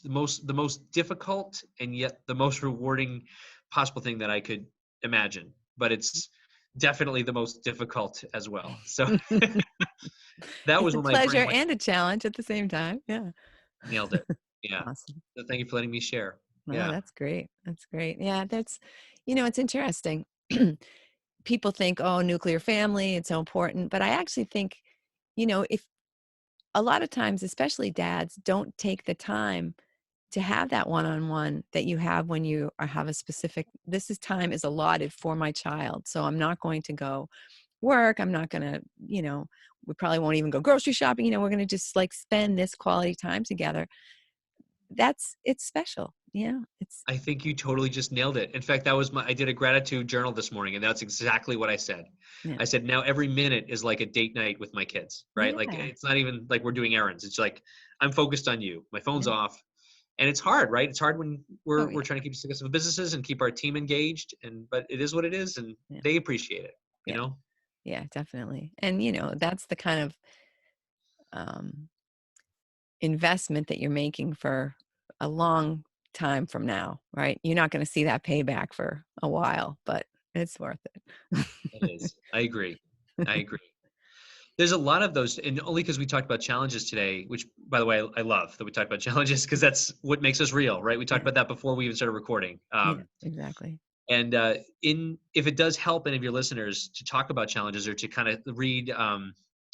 Speaker 1: the most difficult and yet the most rewarding possible thing that I could imagine. But it's definitely the most difficult as well. So that
Speaker 2: It's
Speaker 1: was
Speaker 2: a
Speaker 1: when my brain
Speaker 2: pleasure
Speaker 1: went,
Speaker 2: and a challenge at the same time. Yeah.
Speaker 1: nailed it. Yeah.
Speaker 2: Awesome.
Speaker 1: So thank you for letting me share.
Speaker 2: No,
Speaker 1: Yeah.
Speaker 2: that's great. That's great. Yeah, it's interesting. People think, oh, nuclear family, it's so important. But I actually think, if a lot of times, especially dads, don't take the time to have that one-on-one that you have when you have a specific, time is allotted for my child. So I'm not going to go work. I'm not going to, we probably won't even go grocery shopping. We're going to just like spend this quality time together. It's special. Yeah. It's,
Speaker 1: I think you totally just nailed it. In fact, I did a gratitude journal this morning, and that's exactly what I said.
Speaker 2: yeah.
Speaker 1: I said, now every minute is like a date night with my kids, right? Like,
Speaker 2: Yeah.
Speaker 1: it's not even like we're doing errands. It's like, I'm focused on you. My phone's
Speaker 2: Yeah.
Speaker 1: off. And it's hard, right? It's hard when
Speaker 2: Oh,
Speaker 1: we're
Speaker 2: yeah.
Speaker 1: trying to keep successful businesses and keep our team engaged, but it is what it is, and
Speaker 2: Yeah.
Speaker 1: they appreciate it, you
Speaker 2: Yeah.
Speaker 1: know?
Speaker 2: Yeah, definitely. And, that's the kind of um, investment that you're making for a long time from now, right? You're not going to see that payback for a while, but it's worth it.
Speaker 1: It is. I agree. I agree. There's a lot of those, and only because we talked about challenges today, which, by the way, I love that we talked about challenges because that's what makes us real, right? We talked
Speaker 2: Yeah.
Speaker 1: about that before we even started recording.
Speaker 2: Yeah, exactly.
Speaker 1: And if it does help any of your listeners to talk about challenges or to kind of read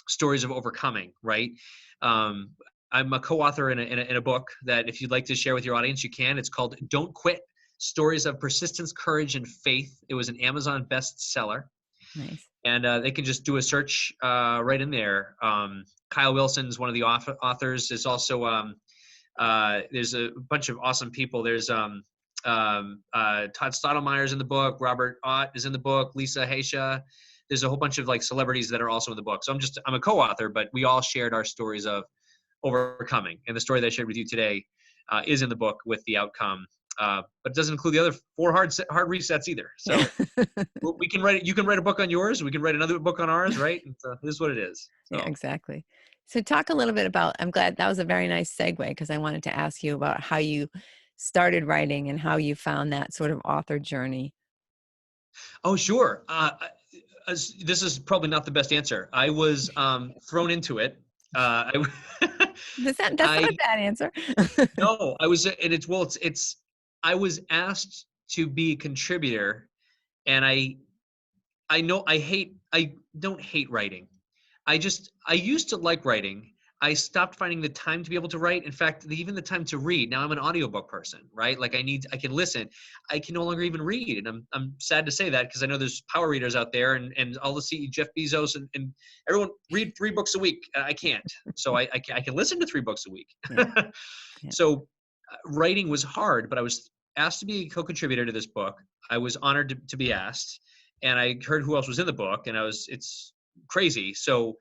Speaker 1: stories of overcoming, right? Um, I'm a co-author in a book that if you'd like to share with your audience, you can. It's called "Don't Quit: Stories of Persistence, Courage, and Faith." It was an Amazon bestseller,
Speaker 2: Nice.
Speaker 1: and they can just do a search right in there. Kyle Wilson is one of the authors. There's also there's a bunch of awesome people. There's Todd Stottlemyre's in the book. Robert Ott is in the book. Lisa Haisha. There's a whole bunch of like celebrities that are also in the book. So I'm a co-author, but we all shared our stories of overcoming. And the story that I shared with you today is in the book with the outcome. But it doesn't include the other 4 hard resets either. So we can write it. You can write a book on yours. We can write another book on ours, right? So this is what it is.
Speaker 2: Yeah,
Speaker 1: So.
Speaker 2: exactly. So talk a little bit about, I'm glad that was a very nice segue because I wanted to ask you about how you started writing and how you found that sort of author journey.
Speaker 1: Oh, sure. This is probably not the best answer. I was thrown into it.
Speaker 2: That's not
Speaker 1: I
Speaker 2: a bad answer.
Speaker 1: no, I was, and it's. I was asked to be a contributor, and I know I don't hate writing. I used to like writing. I stopped finding the time to be able to write. In fact, even the time to read. Now I'm an audiobook person, right? Like I can listen. I can no longer even read. And I'm sad to say that, because I know there's power readers out there, and all the Jeff Bezos and everyone read 3 books a week. I can't. So I can listen to 3 books a week.
Speaker 2: Yeah. Yeah.
Speaker 1: So writing was hard, but I was asked to be a co-contributor to this book. I was honored to be asked, and I heard who else was in the book, and it's crazy. So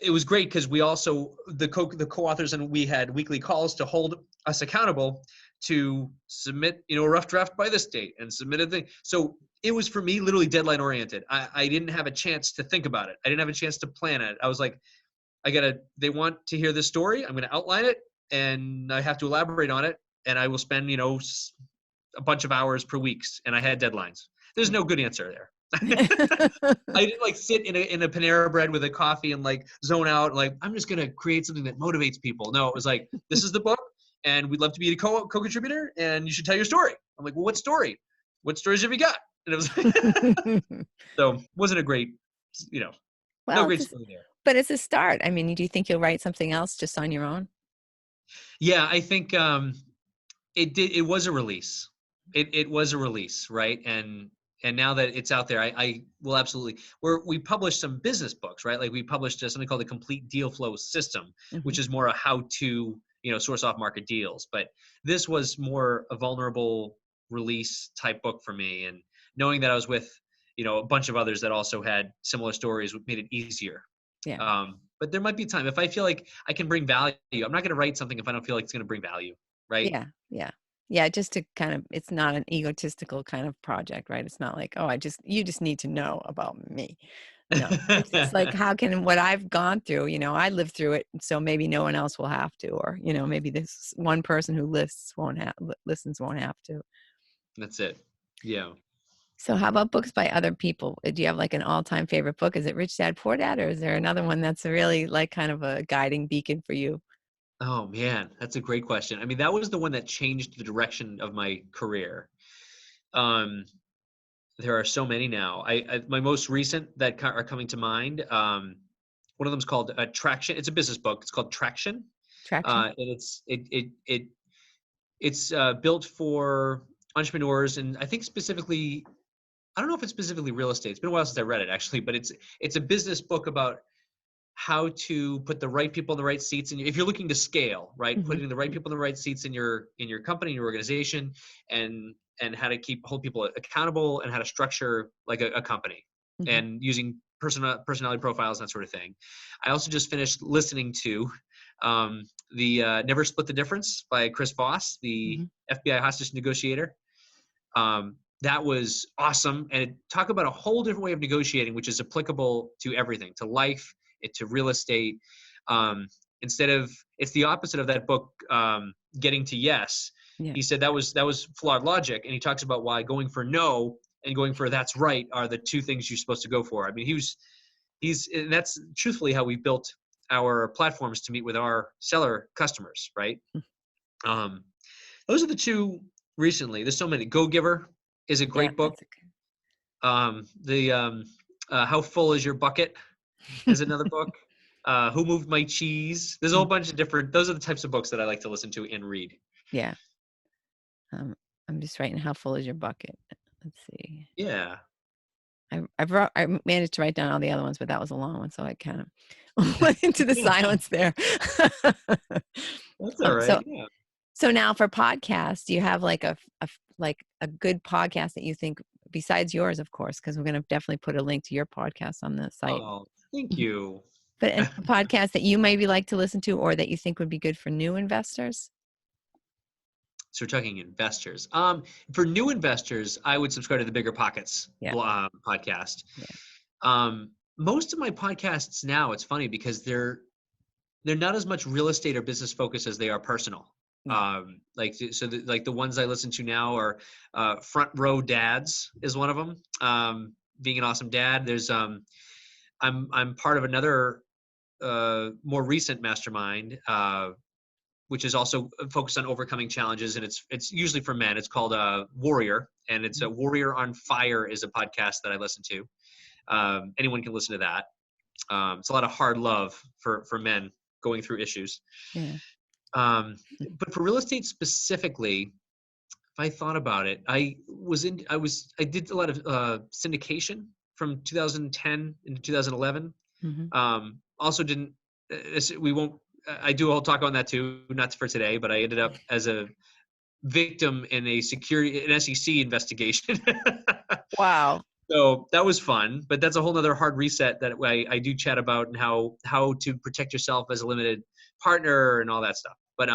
Speaker 1: it was great, because we also, the co-authors, and we had weekly calls to hold us accountable to submit, a rough draft by this date and submit a thing. So it was, for me, literally deadline oriented. I didn't have a chance to think about it. I didn't have a chance to plan it. I was like, they want to hear this story. I'm going to outline it, and I have to elaborate on it. And I will spend, a bunch of hours per week. And I had deadlines. There's no good answer there. I didn't sit in a Panera Bread with a coffee and zone out. I'm just going to create something that motivates people. No, it was this is the book, and we'd love to be a co-contributor, and you should tell your story. I'm like, well, what story? What stories have you got? And it was so wasn't a great,
Speaker 2: Well,
Speaker 1: no great story there.
Speaker 2: but it's a start. I mean, do you think you'll write something else just on your own?
Speaker 1: Yeah, I think it was a release. It was a release, right? And now that it's out there, I will absolutely. We published some business books, right? We published something called the Complete Deal Flow System, which is more a how to, source off market deals. But this was more a vulnerable release type book for me, and knowing that I was with, a bunch of others that also had similar stories made it easier.
Speaker 2: Yeah.
Speaker 1: But there might be time if I feel like I can bring value. I'm not going to write something if I don't feel like it's going to bring value, right?
Speaker 2: Yeah. Yeah. Yeah. Just to it's not an egotistical kind of project, right? It's not like, oh, you just need to know about me. No, it's just how can what I've gone through, I lived through it, so maybe no one else will have to, or, maybe this one person who listens won't have to.
Speaker 1: That's it. Yeah.
Speaker 2: So how about books by other people? Do you have an all-time favorite book? Is it Rich Dad, Poor Dad, or is there another one that's really kind of a guiding beacon for you?
Speaker 1: Oh man, that's a great question. I mean, that was the one that changed the direction of my career. There are so many now. My most recent that are coming to mind. One of them is called Traction. It's a business book. It's called Traction.
Speaker 2: Traction?
Speaker 1: And it's built for entrepreneurs, and I think specifically, I don't know if it's specifically real estate. It's been a while since I read it, actually, but it's a business book about how to put the right people in the right seats. And if you're looking to scale, right,
Speaker 2: Mm-hmm.
Speaker 1: putting the right people in the right seats in your company, in your organization, and how to hold people accountable, and how to structure a company,
Speaker 2: Mm-hmm.
Speaker 1: and using personality profiles and that sort of thing. I also just finished listening to the Never Split the Difference by Chris Voss, the FBI hostage negotiator. That was awesome. And it talked about a whole different way of negotiating, which is applicable to everything, to life, to real estate. It's the opposite of that book, Getting to Yes.
Speaker 2: Yeah.
Speaker 1: He said that was flawed logic. And he talks about why going for no and going for that's right are the two things you're supposed to go for. I mean, and that's truthfully how we built our platforms to meet with our seller customers, right? Those are the two recently. There's so many. Go Giver is a great book. How Full Is Your Bucket is another book. Who Moved My Cheese? There's a whole bunch of those are the types of books that I like to listen to and read.
Speaker 2: Yeah. I'm just writing How Full Is Your Bucket. Let's see.
Speaker 1: Yeah.
Speaker 2: I managed to write down all the other ones, but that was a long one, so I kind of went into the silence there.
Speaker 1: That's all right.
Speaker 2: So now for podcasts, do you have a good podcast that you think, besides yours, of course, because we're going to definitely put a link to your podcast on the site.
Speaker 1: Oh, thank you.
Speaker 2: But a podcast that you maybe like to listen to, or that you think would be good for new investors?
Speaker 1: So we're talking investors. For new investors, I would subscribe to the Bigger Pockets podcast. Yeah. Most of my podcasts now, it's funny because they're not as much real estate or business focused as they are personal. The ones I listen to now are Front Row Dads is one of them. Being an Awesome Dad. There's I'm part of another more recent mastermind, which is also focused on overcoming challenges, and it's usually for men. It's called Warrior, and it's a Warrior on Fire is a podcast that I listen to. Anyone can listen to that. It's a lot of hard love for men going through issues.
Speaker 2: Yeah.
Speaker 1: Um, but for real estate specifically, if I thought about it, I did a lot of syndication from 2010 into 2011.
Speaker 2: Hmm.
Speaker 1: Also didn't, we won't, I do, I'll talk on that too, not for today, but I ended up as a victim in an SEC investigation.
Speaker 2: Wow.
Speaker 1: So that was fun, but that's a whole nother hard reset that I do chat about, and how to protect yourself as a limited partner and all that stuff. But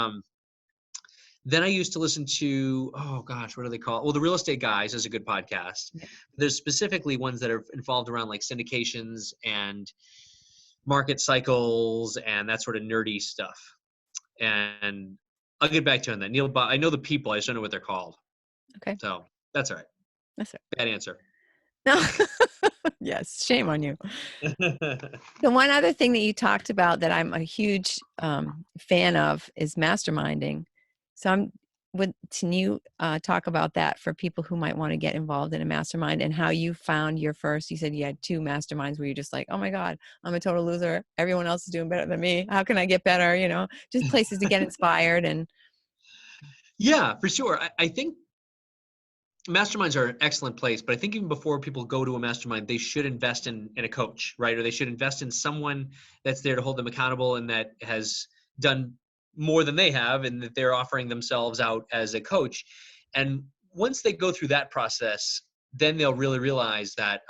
Speaker 1: then I used to listen to, oh gosh, what do they call it? Well, the Real Estate Guys is a good podcast.
Speaker 2: Yeah.
Speaker 1: There's specifically ones that are involved around like syndications and market cycles and that sort of nerdy stuff. And I'll get back to you on that. Neil, I know the people, I just don't know what they're called.
Speaker 2: Okay.
Speaker 1: So that's all right.
Speaker 2: That's it.
Speaker 1: Bad answer.
Speaker 2: No. Yes. Shame on you. The one other thing that you talked about that I'm a huge fan of is masterminding. So can you talk about that for people who might want to get involved in a mastermind, and how you found your first? You said you had 2 masterminds where you're just like, oh my God, I'm a total loser. Everyone else is doing better than me. How can I get better? Just places to get inspired. And
Speaker 1: Yeah, for sure. I think masterminds are an excellent place, but I think even before people go to a mastermind, they should invest in a coach, right? Or they should invest in someone that's there to hold them accountable and that has done more than they have, and that they're offering themselves out as a coach. And once they go through that process, then they'll really realize that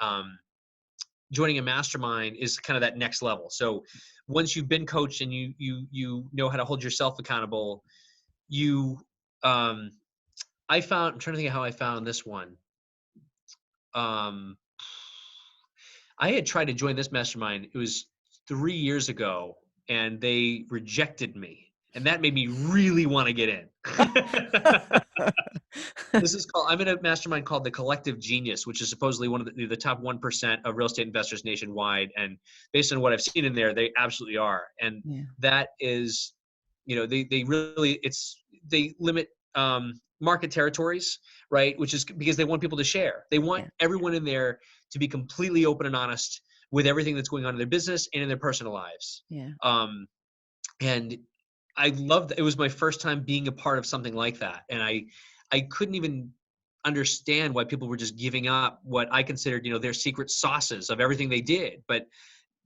Speaker 1: joining a mastermind is kind of that next level. So once you've been coached and you know how to hold yourself accountable, you I'm trying to think of how I found this one. Um, I had tried to join this mastermind. It was 3 years ago, and they rejected me, and that made me really want to get in. I'm in a mastermind called the Collective Genius, which is supposedly one of the top 1% of real estate investors nationwide. And based on what I've seen in there, they absolutely are. And
Speaker 2: yeah,
Speaker 1: that is, they limit market territories, right? Which is because they want people to share. They want
Speaker 2: yeah,
Speaker 1: everyone in there to be completely open and honest with everything that's going on in their business and in their personal lives.
Speaker 2: yeah,
Speaker 1: And I loved it. It was my first time being a part of something like that. And I couldn't even understand why people were just giving up what I considered, their secret sauces of everything they did. But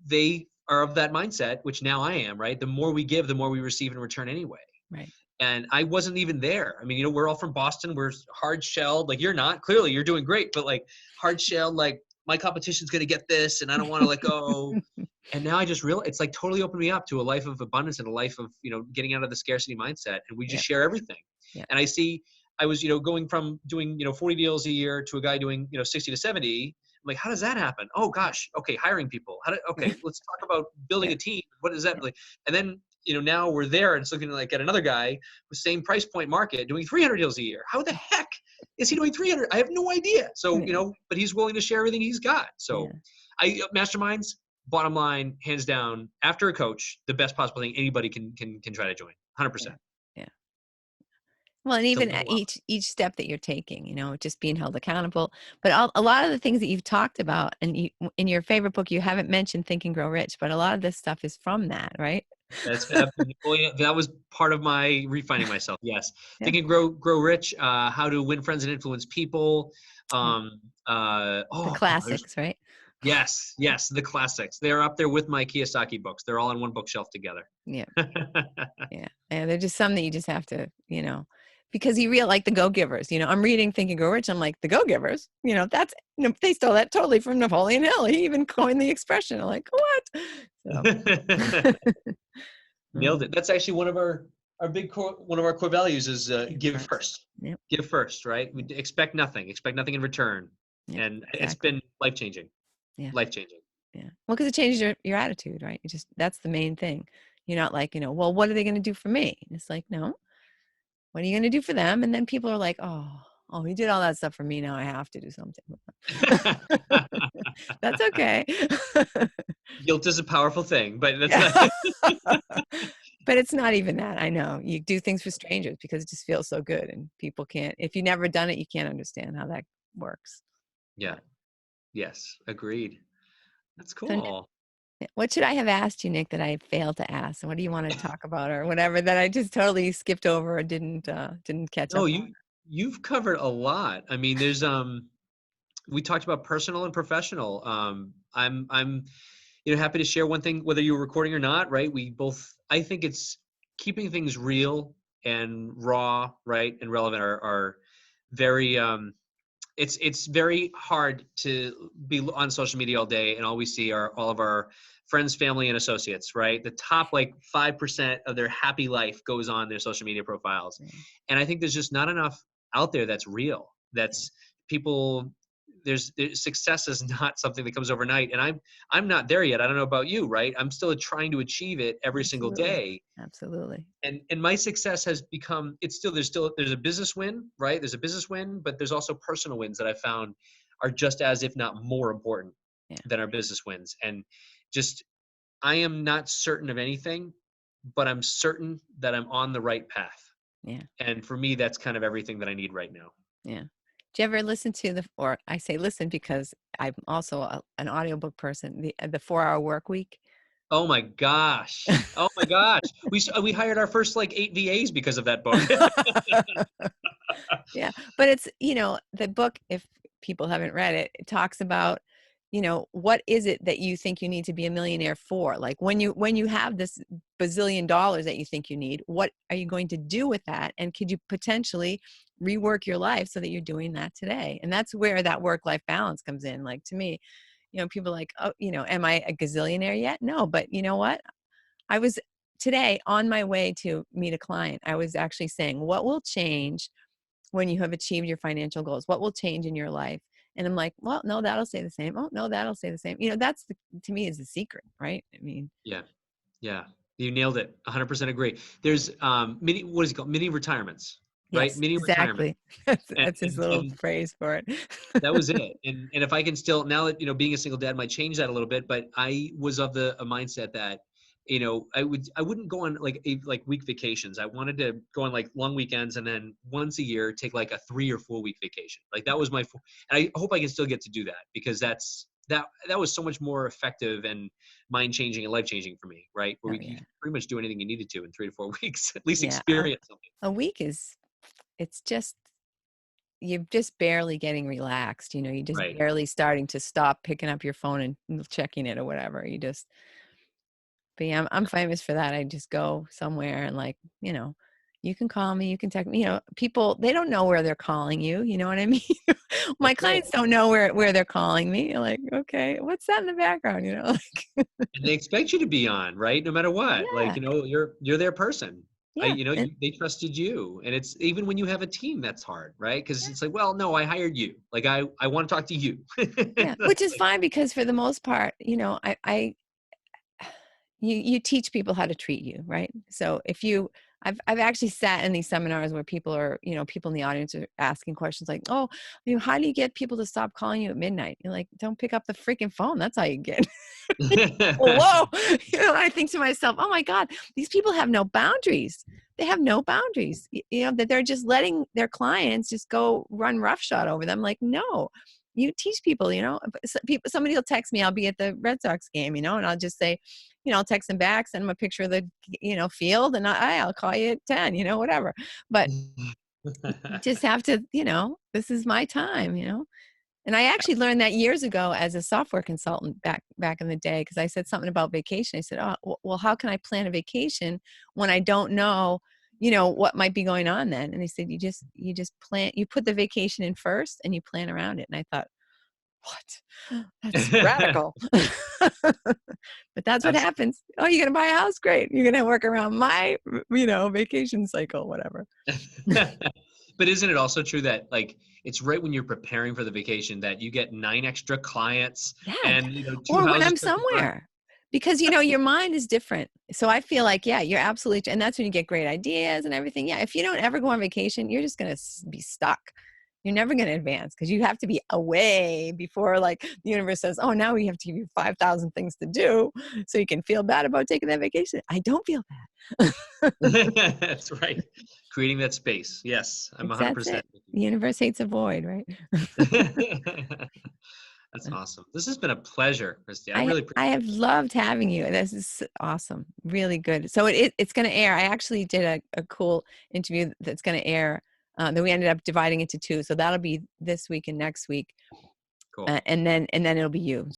Speaker 1: they are of that mindset, which now I am, right? The more we give, the more we receive in return anyway.
Speaker 2: right.
Speaker 1: And I wasn't even there. I mean, we're all from Boston. We're hard shelled. Like, you're not. Clearly, you're doing great, but like hard shelled, like my competition's going to get this, and I don't want to let go. And now I just realize it's like totally opened me up to a life of abundance and a life of, getting out of the scarcity mindset. And we
Speaker 2: Yeah,
Speaker 1: just share everything.
Speaker 2: yeah,
Speaker 1: And I was, going from doing, 40 deals a year to a guy doing, 60 to 70. I'm like, how does that happen? Oh gosh. Okay. Hiring people. Okay. Let's talk about building
Speaker 2: yeah,
Speaker 1: a team. What is that
Speaker 2: yeah,
Speaker 1: like? And then, now we're there and it's looking like at another guy with same price point market doing 300 deals a year. How the heck is he doing 300? I have no idea. So,
Speaker 2: yeah,
Speaker 1: but he's willing to share everything he's got. So
Speaker 2: yeah,
Speaker 1: masterminds, bottom line, hands down, after a coach, the best possible thing anybody can try to join. 100%.
Speaker 2: yeah, yeah. Well, and
Speaker 1: To
Speaker 2: even at
Speaker 1: level up.
Speaker 2: each step that you're taking, just being held accountable. But a lot of the things that you've talked about, and in your favorite book, you haven't mentioned Think and Grow Rich, but a lot of this stuff is from that, right?
Speaker 1: That was part of my refining myself. Yes.
Speaker 2: Yeah,
Speaker 1: Think and grow rich, how to win friends and influence people.
Speaker 2: yeah. The
Speaker 1: Oh, there's,
Speaker 2: classics, right?
Speaker 1: yes, the classics. They're up there with my Kiyosaki books. They're all on one bookshelf together.
Speaker 2: Yeah, yeah, yeah. They're just some that you just have to, because you real like the Go-Givers. I'm reading Think and Grow Rich. I'm like, the Go-Givers. They stole that totally from Napoleon Hill. He even coined the expression. I'm like, what? So,
Speaker 1: Nailed it. That's actually one of our one of our core values is
Speaker 2: give
Speaker 1: give
Speaker 2: first.
Speaker 1: first.
Speaker 2: Yep,
Speaker 1: Give first, right? We expect nothing. Expect nothing in return.
Speaker 2: yep,
Speaker 1: And it's
Speaker 2: exactly.
Speaker 1: been life changing.
Speaker 2: Yeah.
Speaker 1: Life changing.
Speaker 2: Yeah. Well, because it changes your attitude, right? That's the main thing. You're not like, well, what are they going to do for me? It's like, no, what are you going to do for them? And then people are like, oh, he did all that stuff for me. Now I have to do something. That's okay.
Speaker 1: Guilt is a powerful thing, but that's
Speaker 2: Yeah.
Speaker 1: not.
Speaker 2: But it's not even that. I know you do things for strangers because it just feels so good, and people can't, if you've never done it, you can't understand how that works.
Speaker 1: Yeah.
Speaker 2: But
Speaker 1: Yes. Agreed. That's
Speaker 2: so
Speaker 1: cool.
Speaker 2: What should I have asked you, Nick, that I failed to ask? And what do you want to talk about or whatever that I just totally skipped over or didn't catch
Speaker 1: No,
Speaker 2: up
Speaker 1: you've covered a lot. I mean, there's we talked about personal and professional. I'm happy to share one thing, whether you're recording or not, right? We both, I think it's keeping things real and raw, right, and relevant are very it's very hard to be on social media all day and all we see are all of our friends, family, and associates, right? The top like 5% of their happy life goes on their social media profiles.
Speaker 2: on.
Speaker 1: And I think there's just not enough out there that's real. That's people there's success is not something that comes overnight. And I'm not there yet. I don't know about you, right? I'm still trying to achieve it every single
Speaker 2: Absolutely.
Speaker 1: day,
Speaker 2: Absolutely.
Speaker 1: and my success has become, it's still there's a business win, right? There's a business win, but there's also personal wins that I found are just as if not more important
Speaker 2: Yeah.
Speaker 1: than our business wins. And just, I am not certain of anything, but I'm certain that I'm on the right path.
Speaker 2: Yeah.
Speaker 1: And for me, that's kind of everything that I need right now.
Speaker 2: Yeah. Do you ever listen to or I say listen because I'm also an audiobook person, the 4 Hour Work Week?
Speaker 1: Oh my gosh. Oh my gosh. We hired our first like 8 VAs because of that book.
Speaker 2: Yeah, but it's, the book, if people haven't read it, it talks about, what is it that you think you need to be a millionaire for? Like when you have this bazillion dollars that you think you need, what are you going to do with that? And could you potentially rework your life so that you're doing that today? And that's where that work-life balance comes in. Like to me, people are like, oh, am I a gazillionaire yet? No, but you know what? I was today on my way to meet a client. I was actually saying, what will change when you have achieved your financial goals? What will change in your life? And I'm like, well, no, that'll stay the same. Oh, no, that'll stay the same. That's to me is the secret, right? I mean,
Speaker 1: Yeah. Yeah. You nailed it. 100% agree. There's mini, what is it called? Mini retirements, right?
Speaker 2: yes,
Speaker 1: Mini retirement.
Speaker 2: exactly. That's,
Speaker 1: And,
Speaker 2: that's his
Speaker 1: and,
Speaker 2: little
Speaker 1: and
Speaker 2: phrase for it.
Speaker 1: that was it. And if I can still, now that, being a single dad might change that a little bit, but I was of a mindset that, I wouldn't go on like week vacations. I wanted to go on like long weekends and then once a year take like a 3 or 4 week vacation. Like that was and I hope I can still get to do that because that was so much more effective and mind changing and life changing for me, right? Where
Speaker 2: Oh
Speaker 1: you
Speaker 2: yeah.
Speaker 1: could pretty much do anything you needed to in 3 to 4 weeks, at least
Speaker 2: Yeah.
Speaker 1: experience something.
Speaker 2: A week it's just, you're just barely getting relaxed. You're just
Speaker 1: Right.
Speaker 2: barely starting to stop picking up your phone and checking it or whatever. But yeah, I'm famous for that. I just go somewhere and you can call me, you can text me. People, they don't know where they're calling you. You know what I mean? My
Speaker 1: That's it.
Speaker 2: clients don't know where they're calling me. You're like, okay, what's that in the background?
Speaker 1: And they expect you to be on, right? No matter what. Like,
Speaker 2: Yeah,
Speaker 1: you're their person.
Speaker 2: yeah, and
Speaker 1: They trusted you. And it's even when you have a team that's hard, right? Because
Speaker 2: yeah,
Speaker 1: it's like, well, no, I hired you. Like I want to talk to you.
Speaker 2: yeah. Which is fine because for the most part, you teach people how to treat you, right? So if I've actually sat in these seminars where people are, people in the audience are asking questions like, oh, how do you get people to stop calling you at midnight? You're like, don't pick up the freaking phone. That's how you get. Oh, whoa. I think to myself, oh my God, these people have no boundaries. They have no boundaries, that they're just letting their clients just go run roughshod over them. Like, no, you teach people, somebody will text me, I'll be at the Red Sox game, and I'll just say, I'll text them back, send them a picture of the, field, and I'll call you at 10, whatever. But you just have to, this is my time, and I actually learned that years ago as a software consultant back in the day, because I said something about vacation. I said, oh, well, how can I plan a vacation when I don't know, what might be going on then? And they said, you just plan, you put the vacation in first and you plan around it. And I thought, what? That's radical. But that's what
Speaker 1: Absolutely.
Speaker 2: happens. Oh, you're going to buy a house? Great. You're going to work around my, vacation cycle, whatever.
Speaker 1: But isn't it also true that like it's right when you're preparing for the vacation that you get 9 extra clients
Speaker 2: Yeah.
Speaker 1: and 2
Speaker 2: Or when
Speaker 1: houses
Speaker 2: I'm
Speaker 1: to confirm?
Speaker 2: somewhere, because your mind is different. So I feel like, yeah, you're absolutely, and that's when you get great ideas and everything. Yeah. If you don't ever go on vacation, you're just going to be stuck. You're never going to advance because you have to be away before like the universe says, oh, now we have to give you 5,000 things to do so you can feel bad about taking that vacation. I don't feel bad.
Speaker 1: That's right. Creating that space. Yes, I'm
Speaker 2: That's
Speaker 1: 100%
Speaker 2: it.
Speaker 1: with
Speaker 2: The universe hates a void, right?
Speaker 1: you. That's awesome. This has been a pleasure, Christy. I
Speaker 2: I
Speaker 1: really appreciate
Speaker 2: I have loved having you. This is awesome. Really good. So it's going to air. I actually did a cool interview that's going to air. That we ended up dividing into two. So that'll be this week and next week,
Speaker 1: Cool.
Speaker 2: and then it'll be you.